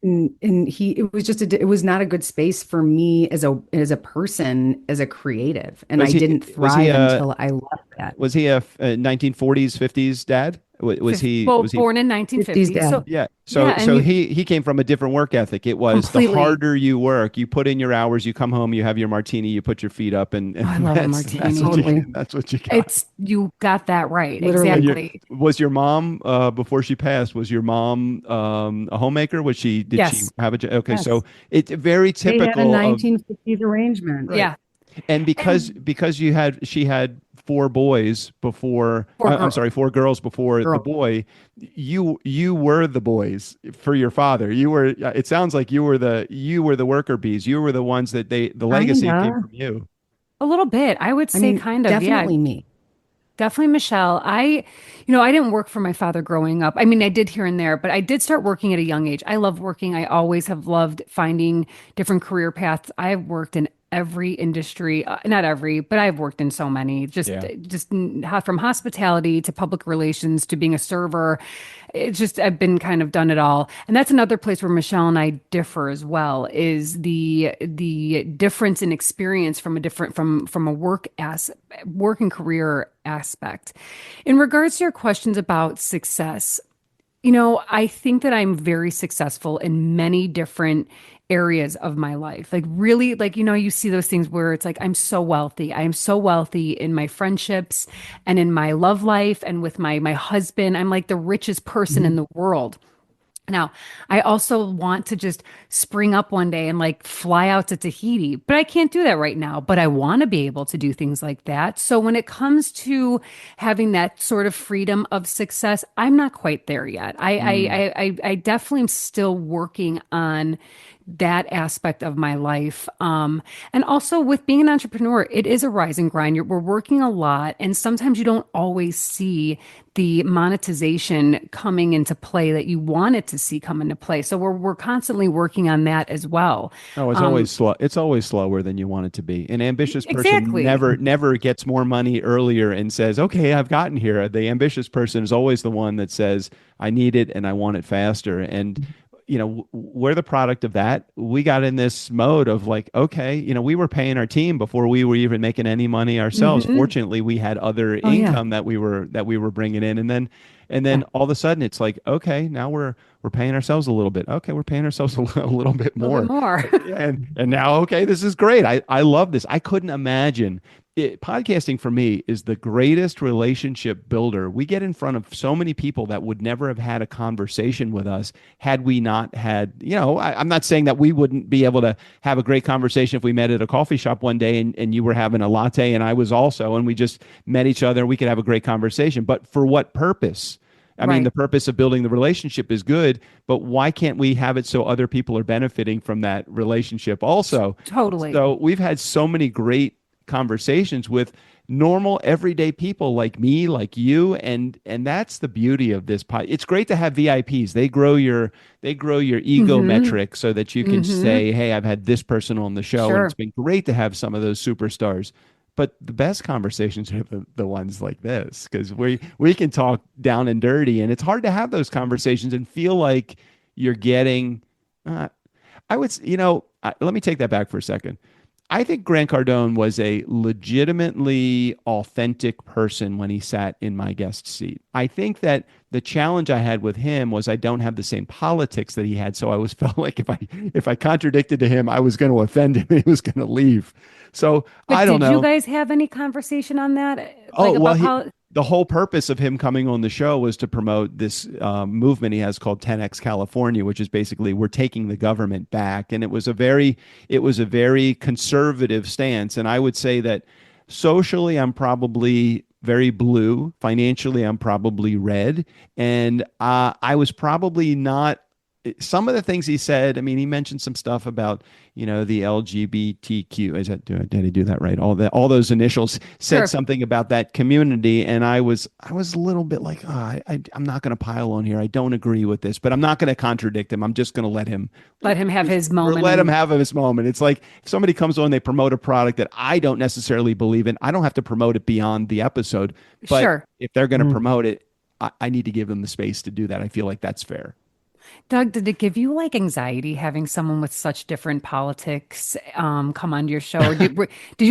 and it was just it was not a good space for me as a person, as a creative. And Was I he didn't was he thrive a until I left that. was he a 1940s 50s dad? Was he well, was he born in 50s 1950. So, dad. Yeah. yeah, So he came from a different work ethic. It was the completely. harder you work, you put in your hours, you come home, you have your martini, you put your feet up, and Oh, I love a that's what martini. Totally. you got. You got that right. Literally. And your Exactly. was your mom before she passed, was your mom a homemaker? Was she did she Yes. have a okay, so Yes. it's very They had a typical of 1950s arrangement. right. Yeah. And And because she had four boys before poor I'm girl. sorry, four girls before the Girl. boy, you were the boys for your father. You were it sounds like you were the worker bees. You were the ones that the legacy came Kinda. from you. A little bit. I would I say mean, kind of. Yeah. definitely me. Definitely Michelle. I didn't work for my father growing up. I mean, I did here and there, but I did start working at a young age. I love working. I always have loved finding different career paths. I've worked in every industry, not every, but I've worked in so many. Yeah. From hospitality to public relations to being a server. It's just I've been kind of done it all. And that's another place where Michelle and I differ as well, is the difference in experience from a work and career aspect. In regards to your questions about success, I think that I'm very successful in many different areas of my life. Like, really, like, you see those things where it's like, I'm so wealthy. I am so wealthy in my friendships and in my love life and with my husband. I'm like the richest person Mhm. in the world. Now, I also want to just spring up one day and like fly out to Tahiti, but I can't do that right now. But I want to be able to do things like that. So when it comes to having that sort of freedom of success, I'm not quite there yet. Mm. I definitely am still working on that aspect of my life. And also with being an entrepreneur, it is a rise and grind. We're working a lot, and sometimes you don't always see the monetization coming into play that you wanted to see come into play. So we're constantly working on that as well. Oh, it's Um, always slow. It's always slower than you want it to be. An ambitious person exactly. never gets more money earlier and says, "Okay, I've gotten here." The ambitious person is always the one that says, "I need it and I want it faster." And we're the product of that. We got in this mode of like, okay, we were paying our team before we were even making any money ourselves. Mhm. Fortunately, we had other Oh yeah. income that we were bringing in, and then And then all of a sudden it's like, okay, now we're paying ourselves a little bit. Okay, we're paying ourselves a little bit A little more. bit more. And now, okay, this is great. I love this. I couldn't imagine podcasting for me is the greatest relationship builder. We get in front of so many people that would never have had a conversation with us had we not had, I'm not saying that we wouldn't be able to have a great conversation if we met at a coffee shop one day and you were having a latte and I was also, and we just met each other and we could have a great conversation. But for what purpose? I mean, Right. the purpose of building the relationship is good, but why can't we have it so other people are benefiting from that relationship also? Totally. So we've had so many great conversations with normal everyday people like me, like you, and that's the beauty of this pod. It's great to have VIPs. They grow your ego metric so that you can say, hey, I've had this person on the show, and Sure. it's been great to have some of those superstars. But the best conversations are the ones like this, because we can talk down and dirty, and it's hard to have those conversations and feel like you're getting. I would, let me take that back for a second. I think Grant Cardone was a legitimately authentic person when he sat in my guest seat. I think that the challenge I had with him was I don't have the same politics that he had, so I always felt like if I contradicted to him, I was going to offend him and he was going to leave. So But I don't did know. you guys have any conversation on that? Oh, Like well, about how the whole purpose of him coming on the show was to promote this movement he has called 10X California, which is basically we're taking the government back. And it was a very conservative stance. And I would say that socially, I'm probably very blue. Financially, I'm probably red. And I was probably not. Some of the things he said, I mean, he mentioned some stuff about, the LGBTQ. Did I do that right? All those initials said Sure. something about that community, and I was a little bit like, I'm not going to pile on here. I don't agree with this, but I'm not going to contradict him. I'm just going to let him have his moment let him and have his moment. It's like if somebody comes on, they promote a product that I don't necessarily believe in. I don't have to promote it beyond the episode, but sure. if they're going to promote it, I need to give them the space to do that. I feel like that's fair. Doug, did it give you like anxiety having someone with such different politics come onto your show? Or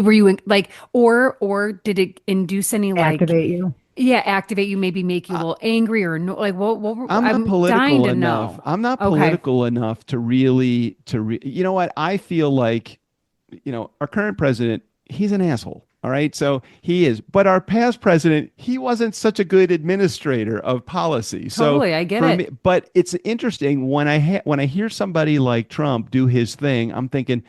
were you like or did it induce any like Activate you. activate you, maybe make you a little angry or no, like I'm not I'm dying political to enough. know. I'm not Okay. political enough to really you know what? I feel like, our current president, he's an asshole. All right. So he is. But our past president, he wasn't such a good administrator of policy. So Totally, I get for it. me, but it's interesting when I hear somebody like Trump do his thing, I'm thinking,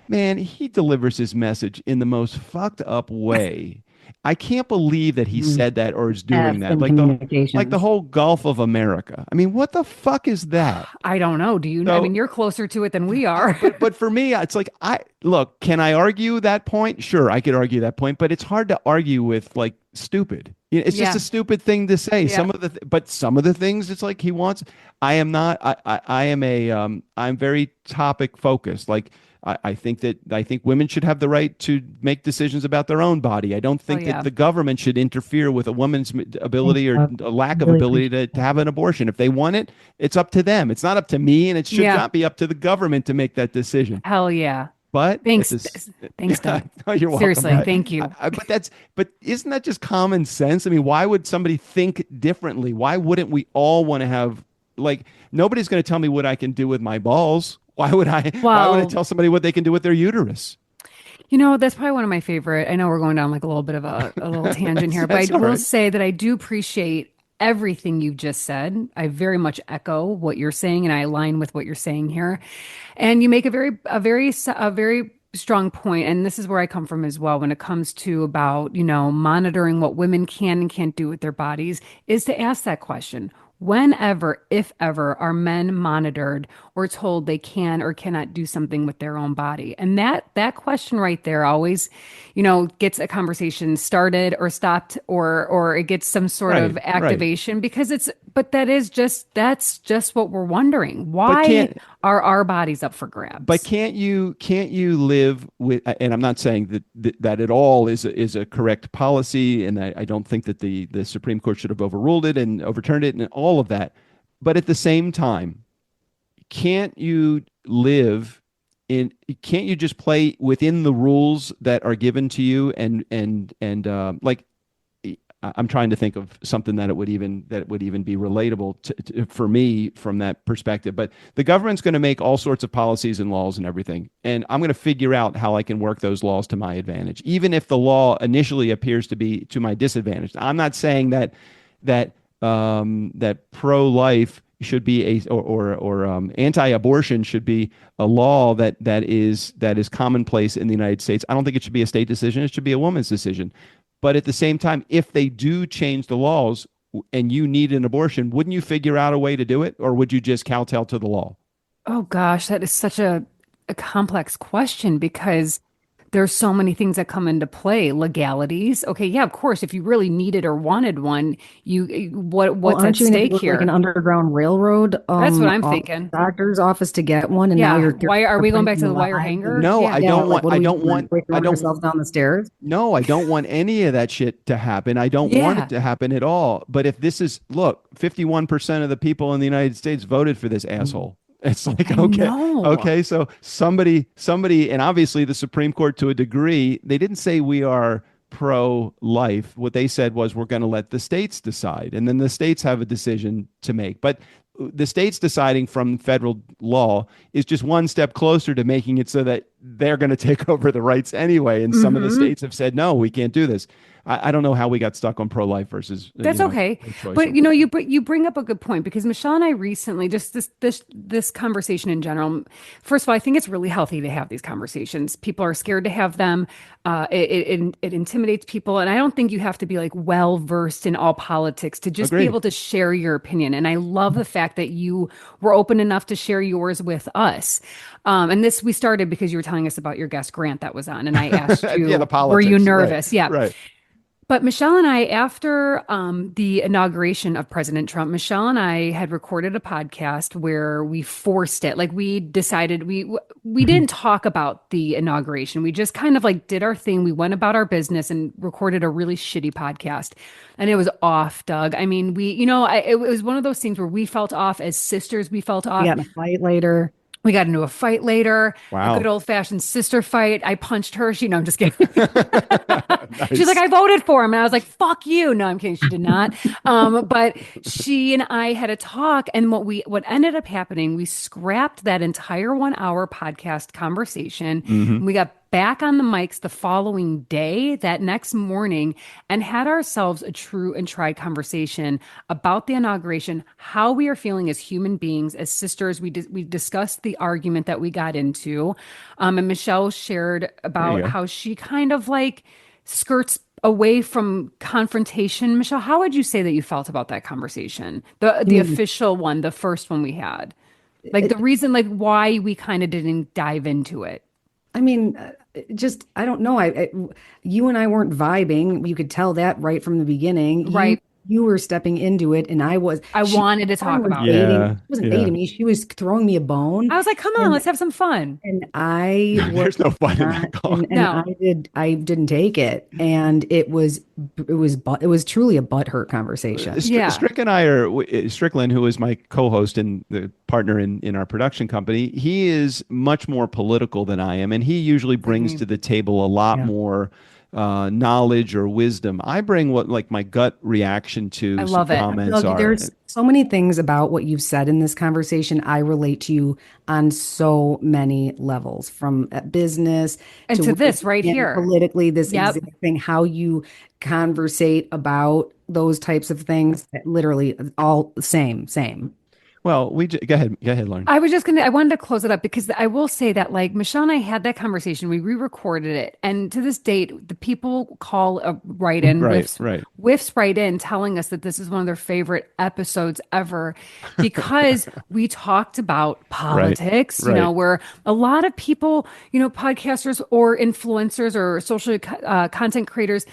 man, he delivers his message in the most fucked up way. I can't believe that he Mm. said that or is doing F that. in Like the communications. whole Gulf of America. I mean, what the fuck is that? I don't know. Do you? I So mean, you're closer to it than we are. but for me, it's like can I argue that point? Sure, I could argue that point, but it's hard to argue with like stupid. It's just Yeah. a stupid thing to say. Yeah. But some of the things, it's like he wants. I am not. I am I'm very topic focused. Like I think women should have the right to make decisions about their own body. I don't Oh think that yeah. the government should interfere with a woman's Thanks, ability or Doug. a lack of Really ability appreciate to have an abortion. If they want it, it's up to them. It's not up to me, and it should Yeah. not be up to the government to make that decision. Hell yeah. But at Thanks. this, Thanks, yeah, Doug. no, you're welcome. Seriously, thank you. But isn't that just common sense? I mean, why would somebody think differently? Why wouldn't we all want to have like nobody's going to tell me what I can do with my balls? Why would I? Why would I Well, tell somebody what they can do with their uterus? that's probably one of my favorite. I know we're going down like a little bit of a little tangent here, but That's I all will right. say that I do appreciate everything you've just said. I very much echo what you're saying, and I align with what you're saying here. And you make a very strong point, and this is where I come from as well when it comes to about, monitoring what women can and can't do with their bodies, is to ask that question. Whenever, if ever, are men monitored or told they can or cannot do something with their own body? And that question right there always, gets a conversation started or stopped or it gets some sort of Right. activation because but that's just what we're wondering. But Why can't are our bodies up for but grabs? can't you live with? And I'm not saying that at all is a correct policy, and I don't think that the Supreme Court should have overruled it and overturned it and all of that. But at the same time, can't you live in? Can't you just play within the rules that are given to you? And like I'm trying to think of something that would even be relatable for me from that perspective. But the government's going to make all sorts of policies and laws and everything, and I'm going to figure out how I can work those laws to my advantage, even if the law initially appears to be to my disadvantage. I'm not saying that pro-life should be anti-abortion should be a law that is commonplace in the United States. I don't think it should be a state decision. It should be a woman's decision. But at the same time, if they do change the laws and you need an abortion, wouldn't you figure out a way to do it, or would you just kowtow to the law? Oh gosh, that is such a complex question because there's so many things that come into play. Legalities. Okay, yeah, of course, if you really needed or wanted one, what's at aren't you going to stake look here? like an underground railroad? That's what I'm thinking. Doctor's office to get one, and now Yeah. you're Why are we going back to the printing wire live. hanger? No, Yeah. I don't Like, want. what I are we don't doing? want. Like, I throwing don't. yourself down the stairs. No, I don't want any of that shit to happen. I don't want Yeah. it to happen at all. But if this is, look, 51% of the people in the United States voted for this asshole. It's like, I okay, know. okay. So somebody, and obviously the Supreme Court to a degree, they didn't say we are pro-life. What they said was we're going to let the states decide. And then the states have a decision to make. But the states deciding from federal law is just one step closer to making it so that they're going to take over the rights anyway. And some of the states have said, no, we can't do this. I don't know how we got stuck on pro-life versus That's okay. But you bring up a good point because Michelle and I recently just this conversation in general. First of all, I think it's really healthy to have these conversations. People are scared to have them. It intimidates people, and I don't think you have to be like well versed in all politics to just Agreed. be able to share your opinion. And I love the fact that you were open enough to share yours with us. And this we started because you were telling us about your guest Grant that was on, and I asked you, Yeah, the were you politics, nervous? right, Yeah. right. But Michelle and I, after the inauguration of President Trump, Michelle and I had recorded a podcast where we forced it. Like we decided we didn't talk about the inauguration. We just kind of like did our thing. We went about our business and recorded a really shitty podcast. And it was off, Doug. I mean, it was one of those things where we felt off as sisters. We felt off. We got in a fight later. We got into a fight later. Wow. A good old fashioned sister fight. I punched her. No, I'm just kidding. Nice. She's like, I voted for him. And I was like, fuck you. No, I'm kidding. She did not. But she and I had a talk. And what ended up happening, we scrapped that entire 1 hour podcast conversation. Mm-hmm. We got back on the mics the following day, that next morning, and had ourselves a true and tried conversation about the inauguration, how we are feeling as human beings, as sisters. We discussed the argument that we got into. And Michelle shared about how she kind of like skirts away from confrontation. Michelle, how would you say that you felt about that conversation? The official one, the first one we had. Like the reason, like why we kind of didn't dive into it. I mean, I don't know. You and I weren't vibing. You could tell that right from the beginning. Right. You were stepping into it, and I wanted to talk about it. She wasn't baiting me. She was throwing me a bone. I was like, come on, let's have some fun. And I There's no fun in that call. And No. I didn't take it. And it was truly a butthurt conversation. Yeah. Strickland, who is my co-host and the partner in our production company, he is much more political than I am, and he usually brings to the table a lot more knowledge or wisdom. I bring what like my gut reaction to I some love it. comments Look, are. there's so many things about what you've said in this conversation. I relate to you on so many levels, from business And to this right and here. politically, this Yep. exact thing, how you conversate about those types of things, literally all same. Well, go ahead, Lauren. I wanted to close it up because I will say that like Michelle and I had that conversation, we re-recorded it. And to this date, the people write in, whiffs write in telling us that this is one of their favorite episodes ever because we talked about politics, Right. Where a lot of people, podcasters or influencers or social content creators,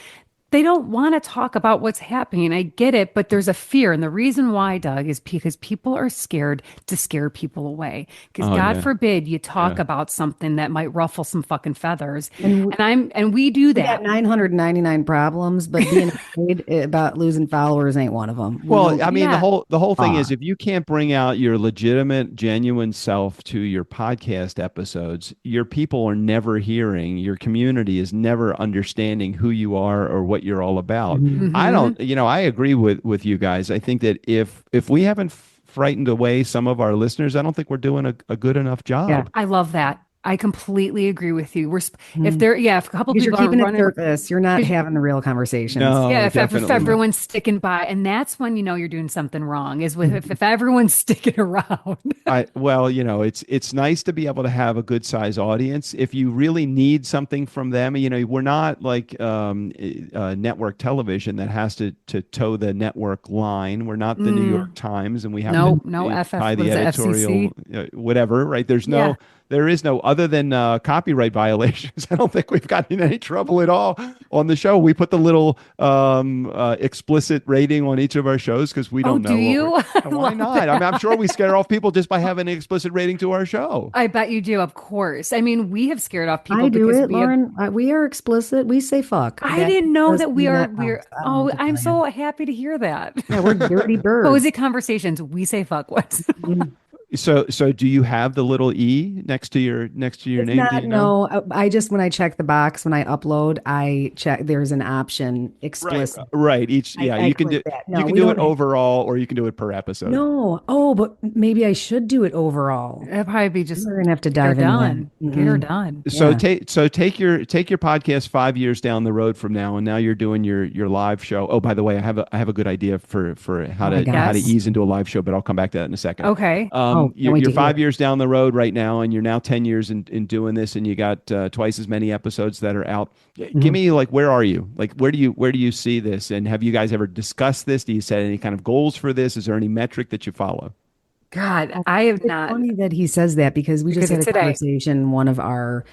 they don't want to talk about what's happening. I get it, but there's a fear. And the reason why, Doug, is because people are scared to scare people away. Because God forbid you talk about something that might ruffle some fucking feathers. And we do We that. got 999 problems, but being afraid about losing followers ain't one of them. Well, I mean, Yeah. the whole thing is if you can't bring out your legitimate, genuine self to your podcast episodes, your people are never hearing, your community is never understanding who you are or what what you're all about. Mhm. I don't, I agree with you guys. I think that if we haven't frightened away some of our listeners, I don't think we're doing a good enough Yeah. job. I love that. I completely agree with you. If Mhm. there, yeah, if a couple Because you're people are keeping it running, surface. You're not having the real conversations. yeah, No, if definitely not. everyone's sticking by, and that's when you know you're doing something wrong, is with if everyone's sticking around. Well, it's nice to be able to have a good size audience. If you really need something from them, we're not like network television that has to toe the network line. We're not the New York Times, and we have to No, tie what the is it, editorial, FCC? whatever. Right? Yeah. There is no other than copyright violations. I don't think we've gotten in any trouble at all on the show. We put the little explicit rating on each of our shows because we Oh, don't do know what we're. you? I Why love not? I mean, that. I'm sure we scare off people just by having an explicit rating to our show. I bet you do, of course. I mean, we have scared off I people do because it, we have. Lauren. We are explicit. We say fuck. I That didn't know does that we leave are. that house. I don't know Oh, what to I'm tell you. so happy to hear that. Yeah, we're dirty birds. Cozy conversations. We say fuck what? Mhm. So do you have the little E next to your It's name? Do not, you know? no. I just, when I check the box, when I upload, I check, there's an option Right, explicit. right. I click that. You No, can we do it don't have, overall or you can do it per episode. no. Oh, but maybe I should do it overall. It'd probably be just We're gonna have to get her dive into that. done. Get her Mhm. done. So Yeah. take your podcast 5 years down the road from now, and now you're doing your live show. Oh, by the way, I have a good idea for how Oh my to God. Yes. ease into a live show, but I'll come back to that in a second. Okay. Oh, can't wait You're to hear. 5 years down the road right now, and you're now 10 years in doing this, and you got twice as many episodes that are out. Give Mhm. me like, where are you? Like, where do you see this? And have you guys ever discussed this? Do you set any kind of goals for this? Is there any metric that you follow? God, I have It's not funny that he says that because we just because had it's a today. conversation. One of our,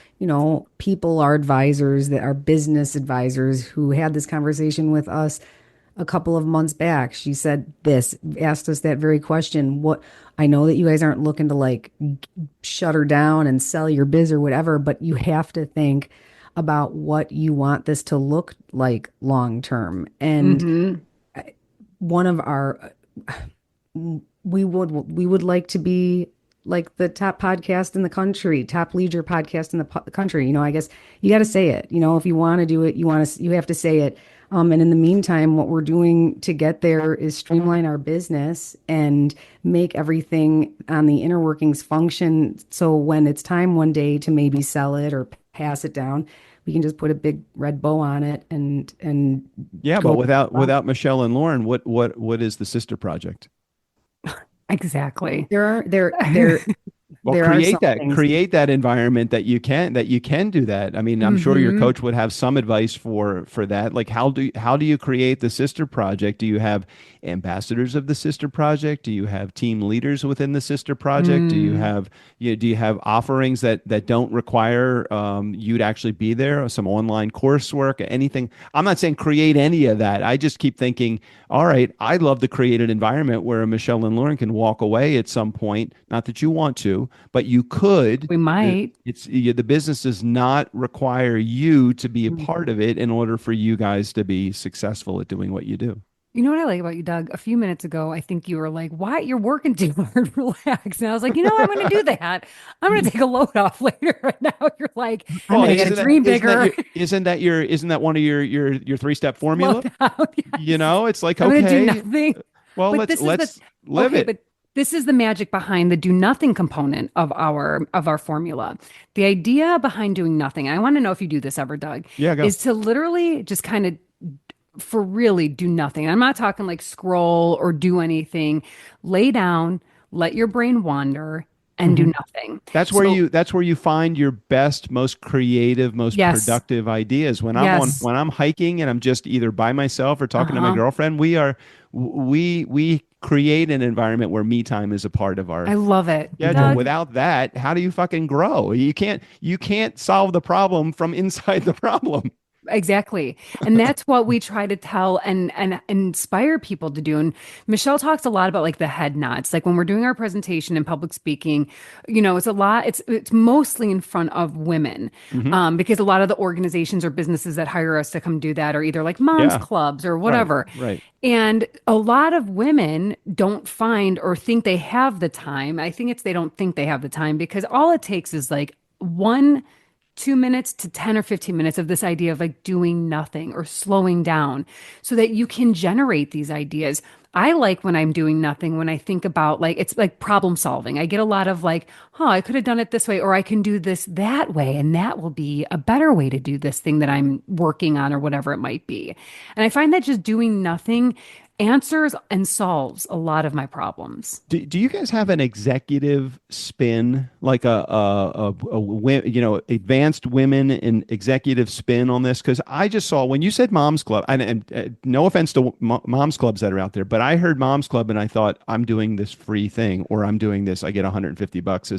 people, our advisors, that our business advisors who had this conversation with us a couple of months back. She said this, asked us that very question. What, I know that you guys aren't looking to like shut her down and sell your biz or whatever, but you have to think about what you want this to look like long term. And Hmm. one of our we would like to be like the top podcast in the country, top leisure podcast in the country. I guess you got to say it. If you want to do it, you have to say it. And in the meantime, what we're doing to get there is streamline our business and make everything on the inner workings function. So when it's time one day to maybe sell it or pass it down, we can just put a big red bow on it and Yeah, but go. without Michelle and Lauren, what is the sister project? Exactly. There are there Well, there are some things. create that environment that you can do that. I mean, I'm sure your Hmm. coach would have some advice for that. Like, how do you create the sister project? Do you have ambassadors of the sister project? Do you have team leaders within the sister project? Mm. Do you have offerings that don't require you to actually be there? Or some online coursework, anything? I'm not saying create any of that. I just keep thinking, all right, I'd love to create an environment where Michelle and Lauren can walk away at some point. Not that you want to, but you could. We might. The business does not require you to be a Mhm. part of it in order for you guys to be successful at doing what you do. You know what I like about you, Doug? A few minutes ago, I think you were like, "Why you're working too hard? Relax." And I was like, I'm going to do that. I'm going to take a load off later." Right now, you're like, I'm "I gonna got to get dream bigger." Isn't that one of your 3-step Slow formula? down. Yes. It's like, I'm going to do okay, nothing. well, But this is let's live okay, it. but this is the magic behind the do nothing component of our formula. The idea behind doing nothing, I want to know if you do this ever, Doug, Yeah, go. is to literally just kind of for really do nothing. I'm not talking like scroll or do anything. Lay down, let your brain wander and do Mhm. nothing. That's where you find your best, most creative, most Yes. productive ideas. Yes. When I'm hiking and I'm just either by myself or talking to my Uh-huh. girlfriend, we create an environment where me time is a part of our I love it. schedule. Doug, Without that, how do you fucking grow? You can't solve the problem from inside the problem. exactly. And that's what we try to tell and inspire people to do. And Michelle talks a lot about like the head nods. Like when we're doing our presentation in public speaking, it's a lot, it's mostly in front of women. Hmm. Because a lot of the organizations or businesses that hire us to come do that are either like moms Yeah, clubs or right, whatever. right. And a lot of women don't find or think they have the time. I think it's they don't think they have the time because all it takes is like one 2 minutes to 10 or 15 minutes of this idea of like doing nothing or slowing down so that you can generate these ideas. I like when I'm doing nothing, when I think about like, it's like problem solving. I get a lot of like, oh, I could have done it this way, or I can do this that way. And that will be a better way to do this thing that I'm working on or whatever it might be. And I find that just doing nothing answers and solves a lot of my problems. Do you guys have an executive spin, like advanced women in executive spin on this? Because I just saw when you said Moms Club, and no offense to Moms Clubs that are out there, but I heard Moms Club and I thought I'm doing this free thing, or I'm doing this. I get $150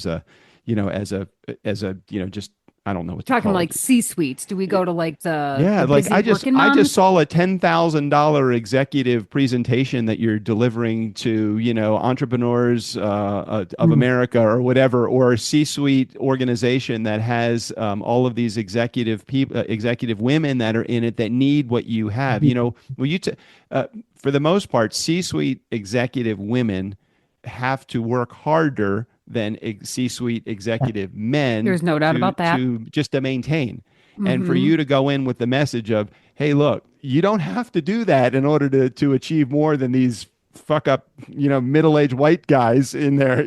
as a, just I don't know what to Talking call like it. C-suites. Do we go to like the Yeah, the like busy I just working I moms? just saw a $10,000 executive presentation that you're delivering to, entrepreneurs of America or whatever, or a C-suite organization that has all of these executive people, executive women that are in it that need what you have. For the most part, C-suite executive women have to work harder than C-suite executive men There's no doubt about that. to maintain. And for Hmm. you to go in with the message of, hey, look, you don't have to do that in order to achieve more than these fuck up, middle-aged white guys in there,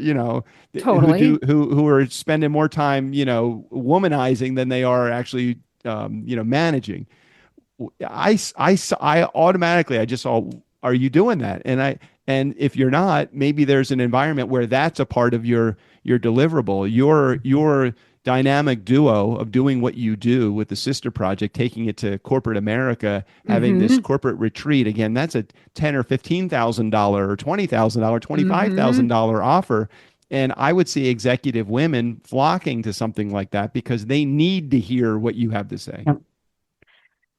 Totally. who are spending more time, womanizing than they are actually, managing. I automatically, I just saw, are you doing that? And if you're not, maybe there's an environment where that's a part of your deliverable, your dynamic duo of doing what you do with the sister project, taking it to corporate America, having this Hmm. corporate retreat. Again, that's a $10,000 or $15,000 or $20,000, Hmm. $25,000 offer. And I would see executive women flocking to something like that because they need to hear what you have to say. Yep.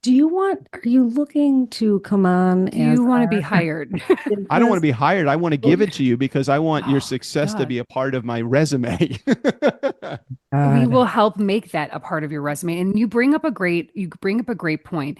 Are you looking to come on Do as you want to be our hired? I don't want to business? be hired. I want to give it to you because I want your Oh, success to God. be a part of my resume. We will God. help make that a part of your resume. And you bring up a great point.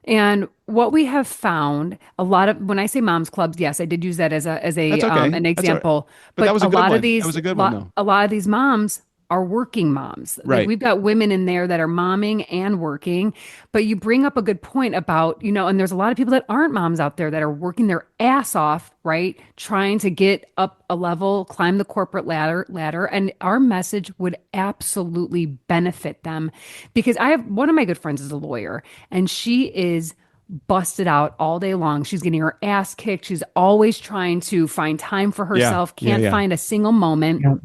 And what we have found, a lot of when I say moms clubs, yes, I did use that as a That's okay. an That's all right. example. But that But was a a good lot of one. That these was a good one, lot though. a lot of these moms are working moms. Like Right. we've got women in there that are momming and working. But you bring up a good point about, and there's a lot of people that aren't moms out there that are working their ass off, right? Trying to get up a level, climb the corporate ladder. And our message would absolutely benefit them because I have one of my good friends is a lawyer and she is busted out all day long. She's getting her ass kicked. She's always trying to find time for Yeah. herself, Yeah. can't Yeah. find a single moment. Yep.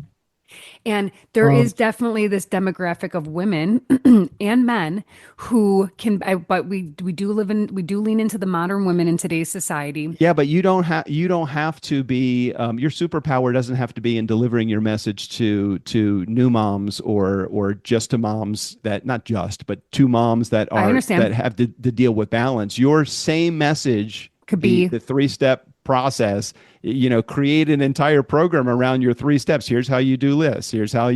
And there Well, is definitely this demographic of women and men who but we do lean into the modern women in today's society. Yeah, but you don't have to be your superpower doesn't have to be in delivering your message to new moms or just to moms that not just but to moms I that understand. have to deal with balance. Your same message, Could the be the three-step process, create an entire program around your three steps. Here's how you do this. Here's how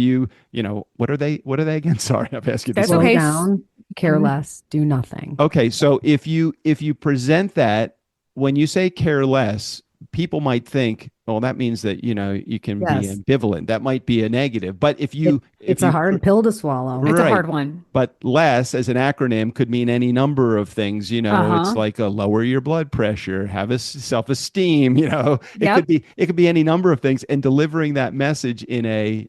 what are they again? Sorry, I've asked you this that's slow already. okay. down, care Mhm. less, do nothing. Okay, so if you present that when you say care less, people might think, well, that means that you can be Yes. ambivalent. That might be a negative. But if you if It's a you hard pill to swallow. It's a right, hard one. but less as an acronym could mean any number of things. It's Uh-huh. like a lower your blood pressure, have a self-esteem. Yep. It could be any number of things. And delivering that message in a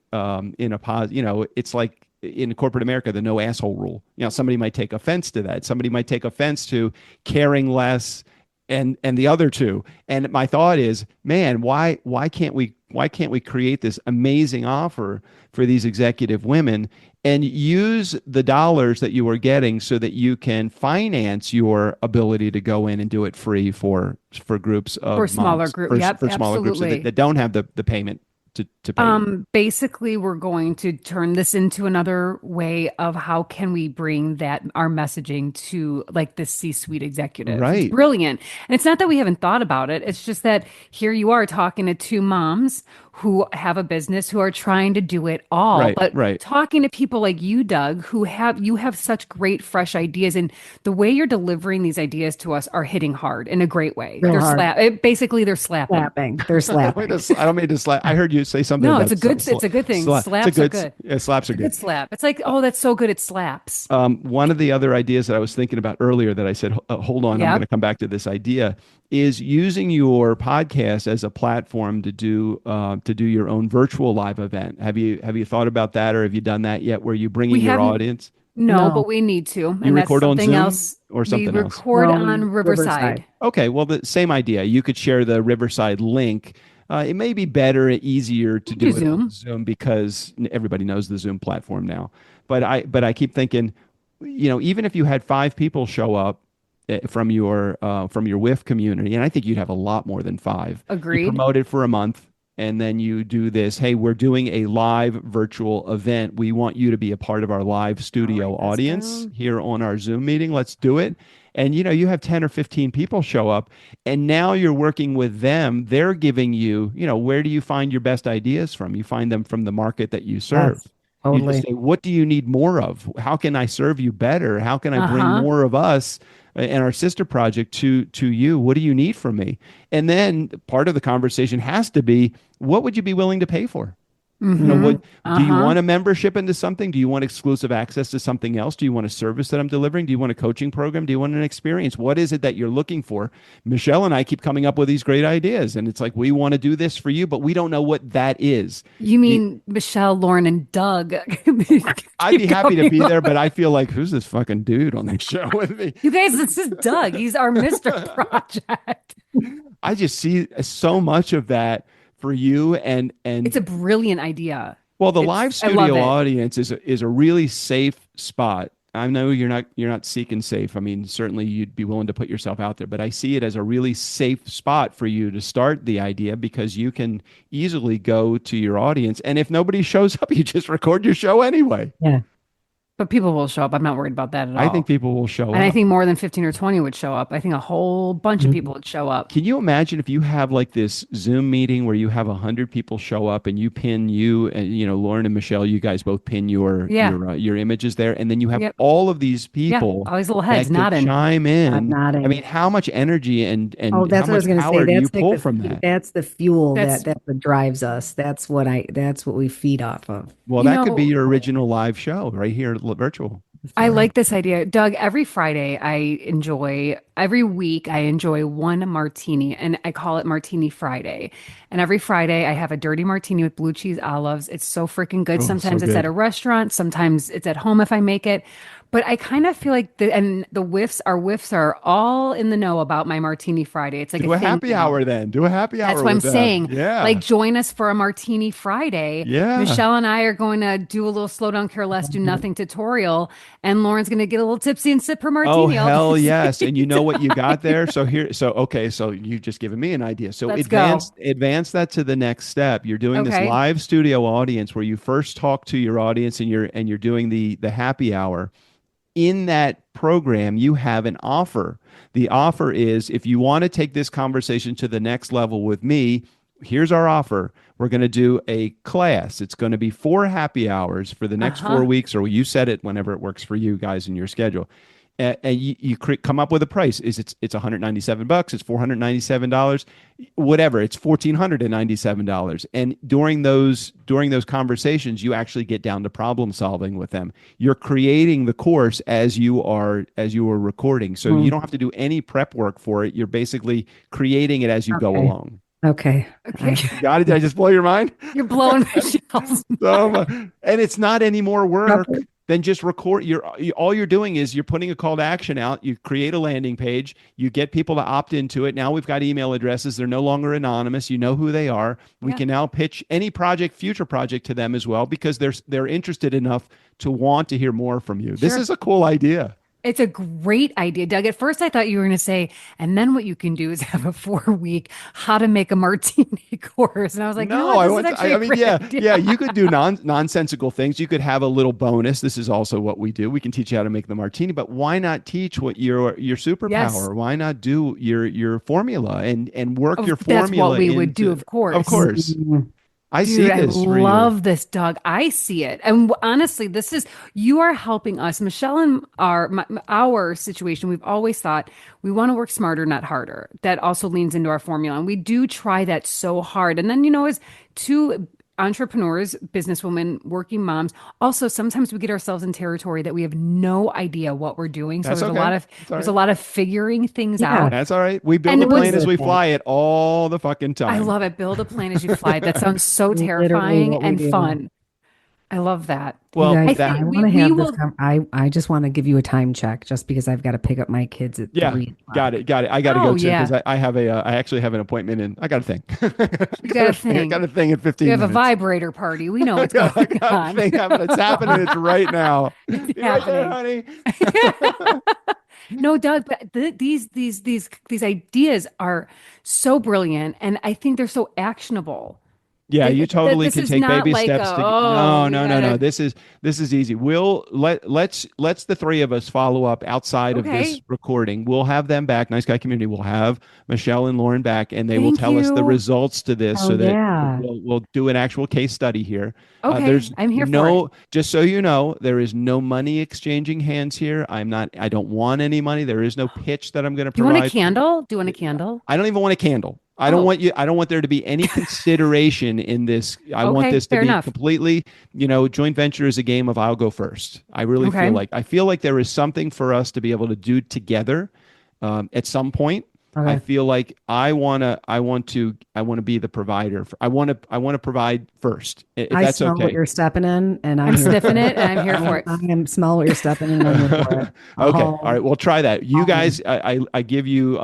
positive, it's like in corporate America, the no asshole rule. Somebody might take offense to that. Somebody might take offense to caring less and the other two. And my thought is, man, why can't we create this amazing offer for these executive women and use the dollars that you are getting so that you can finance your ability to go in and do it free for groups For of smaller moms, group. for, Yep, for smaller groups that, absolutely. that don't have the payment to pay you. Basically, we're going to turn this into another way of how can we bring that our messaging to like this C-suite executive. It's Right. brilliant. And it's not that we haven't thought about it. It's just that here you are talking to two moms who have a business who are trying to do it all. Right, But right. talking to people like you, Doug, who have such great fresh ideas, and the way you're delivering these ideas to us are hitting hard in a great way. Real hard. Basically they're slapping. Slapping. They're slapping. I don't mean to slap. I heard you say something No, about it's a good thing. Slaps are good. Yeah, slaps are Good good. slap. It's like, oh, that's so good. It slaps. One of the other ideas that I was thinking about earlier that I said, hold on, I'm Yep. going to come back to this idea, is using your podcast as a platform to do your own virtual live event. Have you thought about that, or have you done that yet, where you bring in We your haven't. audience? No, No. but we need to. You And that's record on something Zoom else. or We something else? record No, on Riverside. Okay, well, the same idea. You could share the Riverside link. It may be better, easier to do it on Zoom. Zoom because everybody knows the Zoom platform now. But I keep thinking, even if you had 5 people show up from your WIF community, and I think you'd have a lot more than 5. You Agreed. promote it for a month, and then you do this. Hey, we're doing a live virtual event. We want you to be a part of our live studio write this audience down. here on our Zoom meeting. Let's do it. And you have 10 or 15 people show up, and now you're working with them. They're giving you, where do you find your best ideas from? You find them from the market that you serve. Yes, You totally. just say, what do you need more of? How can I serve you better? How can I bring Uh-huh. more of us and our sister project to you? What do you need from me? And then part of the conversation has to be, what would you be willing to pay for? What do you Uh-huh. want a membership into something? Do you want exclusive access to something else? Do you want a service that I'm delivering? Do you want a coaching program? Do you want an experience? What is it that you're looking for? Michelle and I keep coming up with these great ideas, and it's like, we want to do this for you, but we don't know what that is. You mean Michelle, Lauren, and Doug? I'd be Keep happy to going be there, on. but I feel like, who's this fucking dude on the show with me? You guys, this is Doug. He's our Mr. Project. I just see so much of that for you, and It's a brilliant idea. well, the live I love studio it. audience is a really safe spot. I know you're not seeking safe. I mean, certainly you'd be willing to put yourself out there, but I see it as a really safe spot for you to start the idea, because you can easily go to your audience, and if nobody shows up, you just record your show anyway. Yeah. But people will show up. I'm not worried about that at all. I think people will show And I up. think more than 15 or 20 would show up. I think a whole bunch of people would show up. Can you imagine if you have like this Zoom meeting where you have 100 people show up, and you pin you and Lauren and Michelle, you guys both pin your Yeah. your images there, and then you have Yep. all of these Yeah, people all these little that heads could nodding. chime in. Nodding. I mean, how much energy and Oh, that's how what I was much going to say. power do you That's like pull from that? that's the fuel That's- that drives us. That's what we feed off of. Well, You that could be know- your original live show right here, virtual. I like this idea. Doug, every week I enjoy one martini, and I call it Martini Friday. And every Friday I have a dirty martini with blue cheese olives. It's so freaking good. Oh, Sometimes so it's good. at a restaurant, sometimes it's at home if I make it. But I kind of feel like our whiffs are all in the know about my Martini Friday. It's like Do a thing happy now. hour then. Do a happy hour. That's what I'm with them. saying. Yeah. Like, join us for a Martini Friday. Yeah. Michelle and I are going to do a little slow down, care less, do nothing tutorial. And Lauren's going to get a little tipsy and sip her Oh, martini. all hell the yes. And you know what you got time. there? So you've just given me an idea. So Let's go. advance that to the next step. You're doing this Okay. live studio audience where you first talk to your audience, and you're doing the happy hour. In that program, you have an offer. The offer is, if you want to take this conversation to the next level with me, here's our offer. We're going to do a class. It's going to be 4 happy hours for the next 4 weeks, or you set it whenever it works for you guys in your schedule. And you come up with a price. It's $197. It's $497, whatever. It's $1,497. And during those conversations, you actually get down to problem solving with them. You're creating the course as you are recording, so you don't have to do any prep work for it. You're basically creating it as you go Okay. along. Okay. Okay. Got it? Did I just blow your mind? You're blowing Michelle's And it's not any more work than just record. All you're doing is you're putting a call to action out. You create a landing page. You get people to opt into it. Now we've got email addresses. They're no longer anonymous. You know who they are. We Yeah. can now pitch any future project to them as well, because they're interested enough to want to hear more from you. This Sure. is a cool idea. It's a great idea, Doug. At first, I thought you were going to say, and then what you can do is have a 4-week how to make a martini course. And I was like, No, no, I this want. is actually a great idea. Yeah. You could do nonsensical things. You could have a little bonus. This is also what we do. We can teach you how to make the martini, but why not teach what your superpower? Yes. Why not do your formula and work your That's formula? what we would do, of course. Of course. Mm, I Dude, see I this for you. love this, Doug. I see it. And honestly, you are helping us. Michelle and our situation, we've always thought we want to work smarter, not harder. That also leans into our formula. And we do try that so hard. And then, as two entrepreneurs, businesswomen, working moms, also sometimes we get ourselves in territory that we have no idea what we're doing. So That's there's okay. a lot of figuring things Yeah. out. That's all right. We build And a it was- plane as we fly it all the fucking time. I love it. Build a plane as you fly. That sounds so Literally terrifying what we and do. fun. I love that. Well, You guys, that- I think want to we have will- this. I just want to give you a time check, just because I've got to pick up my kids at Yeah, 3. got it. I got to Oh, go too yeah. because I actually have an appointment and I got a thing. You got a thing. I got a thing in 15 We have a minutes. vibrator party. We know what's I going got a on. thing happening. It's happening. It's right now. It's You right there, honey. No, Doug, but these ideas are so brilliant, and I think they're so actionable. Yeah, you totally This can is take not baby like steps. no. No. This is easy. Let's the three of us follow up outside of this Okay. recording. We'll have them back. Nice Guy Community. We'll have Michelle and Lauren back, and they will Thank tell us the you. results to this, Oh, so that yeah. we'll do an actual case study here. Okay, There's I'm here for no, just so you know, there is no money exchanging hands here. I don't want any money. There is no pitch that I'm going to Do you want a provide. candle? Do you want a candle? I don't even want a candle. I don't Oh. want you. I don't want there to be any consideration in this. I want Okay, this to fair be enough. completely, joint venture is a game of I'll go first. I really Okay. I feel like there is something for us to be able to do together at some point. Okay. I feel like I want to be the provider. I want to provide first. If I that's smell okay. what you're stepping in, and I'm sniffing it, and I'm here for it. I am smell what you're stepping in, and I'm here for it. Okay. Oh, All right. We'll try that. You guys, I give you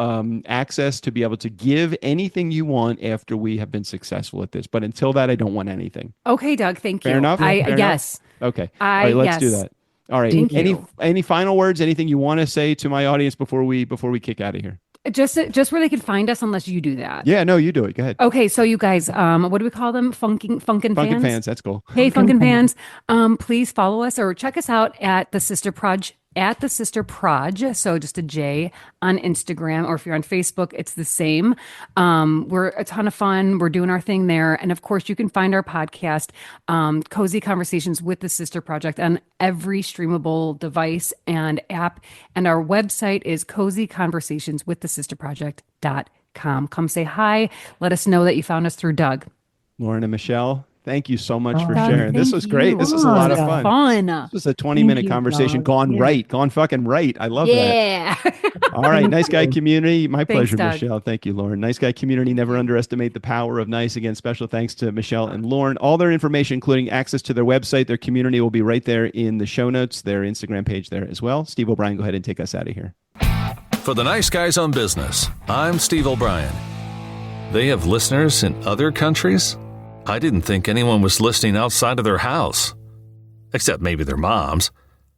access to be able to give anything you want after we have been successful at this. But until that, I don't want anything. Okay, Doug. Thank you. Fair enough? Fair enough? Yes. Okay. All right. Let's do yes. that. All right. Thank you. Any final words? Anything you want to say to my audience before we kick out of here? Just where they can find us, unless you do that. Yeah. No, you do it. Go ahead. Okay, so you guys, what do we call them? Funkin' Funkin' fans. fans. That's cool. Hey, Funkin' fans, please follow us or check us out at the Sister Proj. At the Sister Proj, so just a J on Instagram, or if you're on Facebook, it's the same. We're a ton of fun. We're doing our thing there. And of course, you can find our podcast, Cozy Conversations with the Sister Project, on every streamable device and app. And our website is cozyconversationswiththesisterproject.com. Come say hi. Let us know that you found us through Doug. Lauren and Michelle, thank you so much for Doug, sharing. This thank was great. you. This was a lot of Yeah. fun. Fun. This was a 20-minute you, conversation Doug. gone Yeah. right, gone fucking right. I love that. Yeah. All right, Nice Guy Community. My Thanks, pleasure, Doug. Michelle. Thank you, Lauren. Nice Guy Community. Never underestimate the power of nice. Again, special thanks to Michelle and Lauren. All their information, including access to their website, their community, will be right there in the show notes, their Instagram page there as well. Steve O'Brien, go ahead and take us out of here. For the Nice Guys on Business, I'm Steve O'Brien. They have listeners in other countries? I didn't think anyone was listening outside of their house. Except maybe their moms.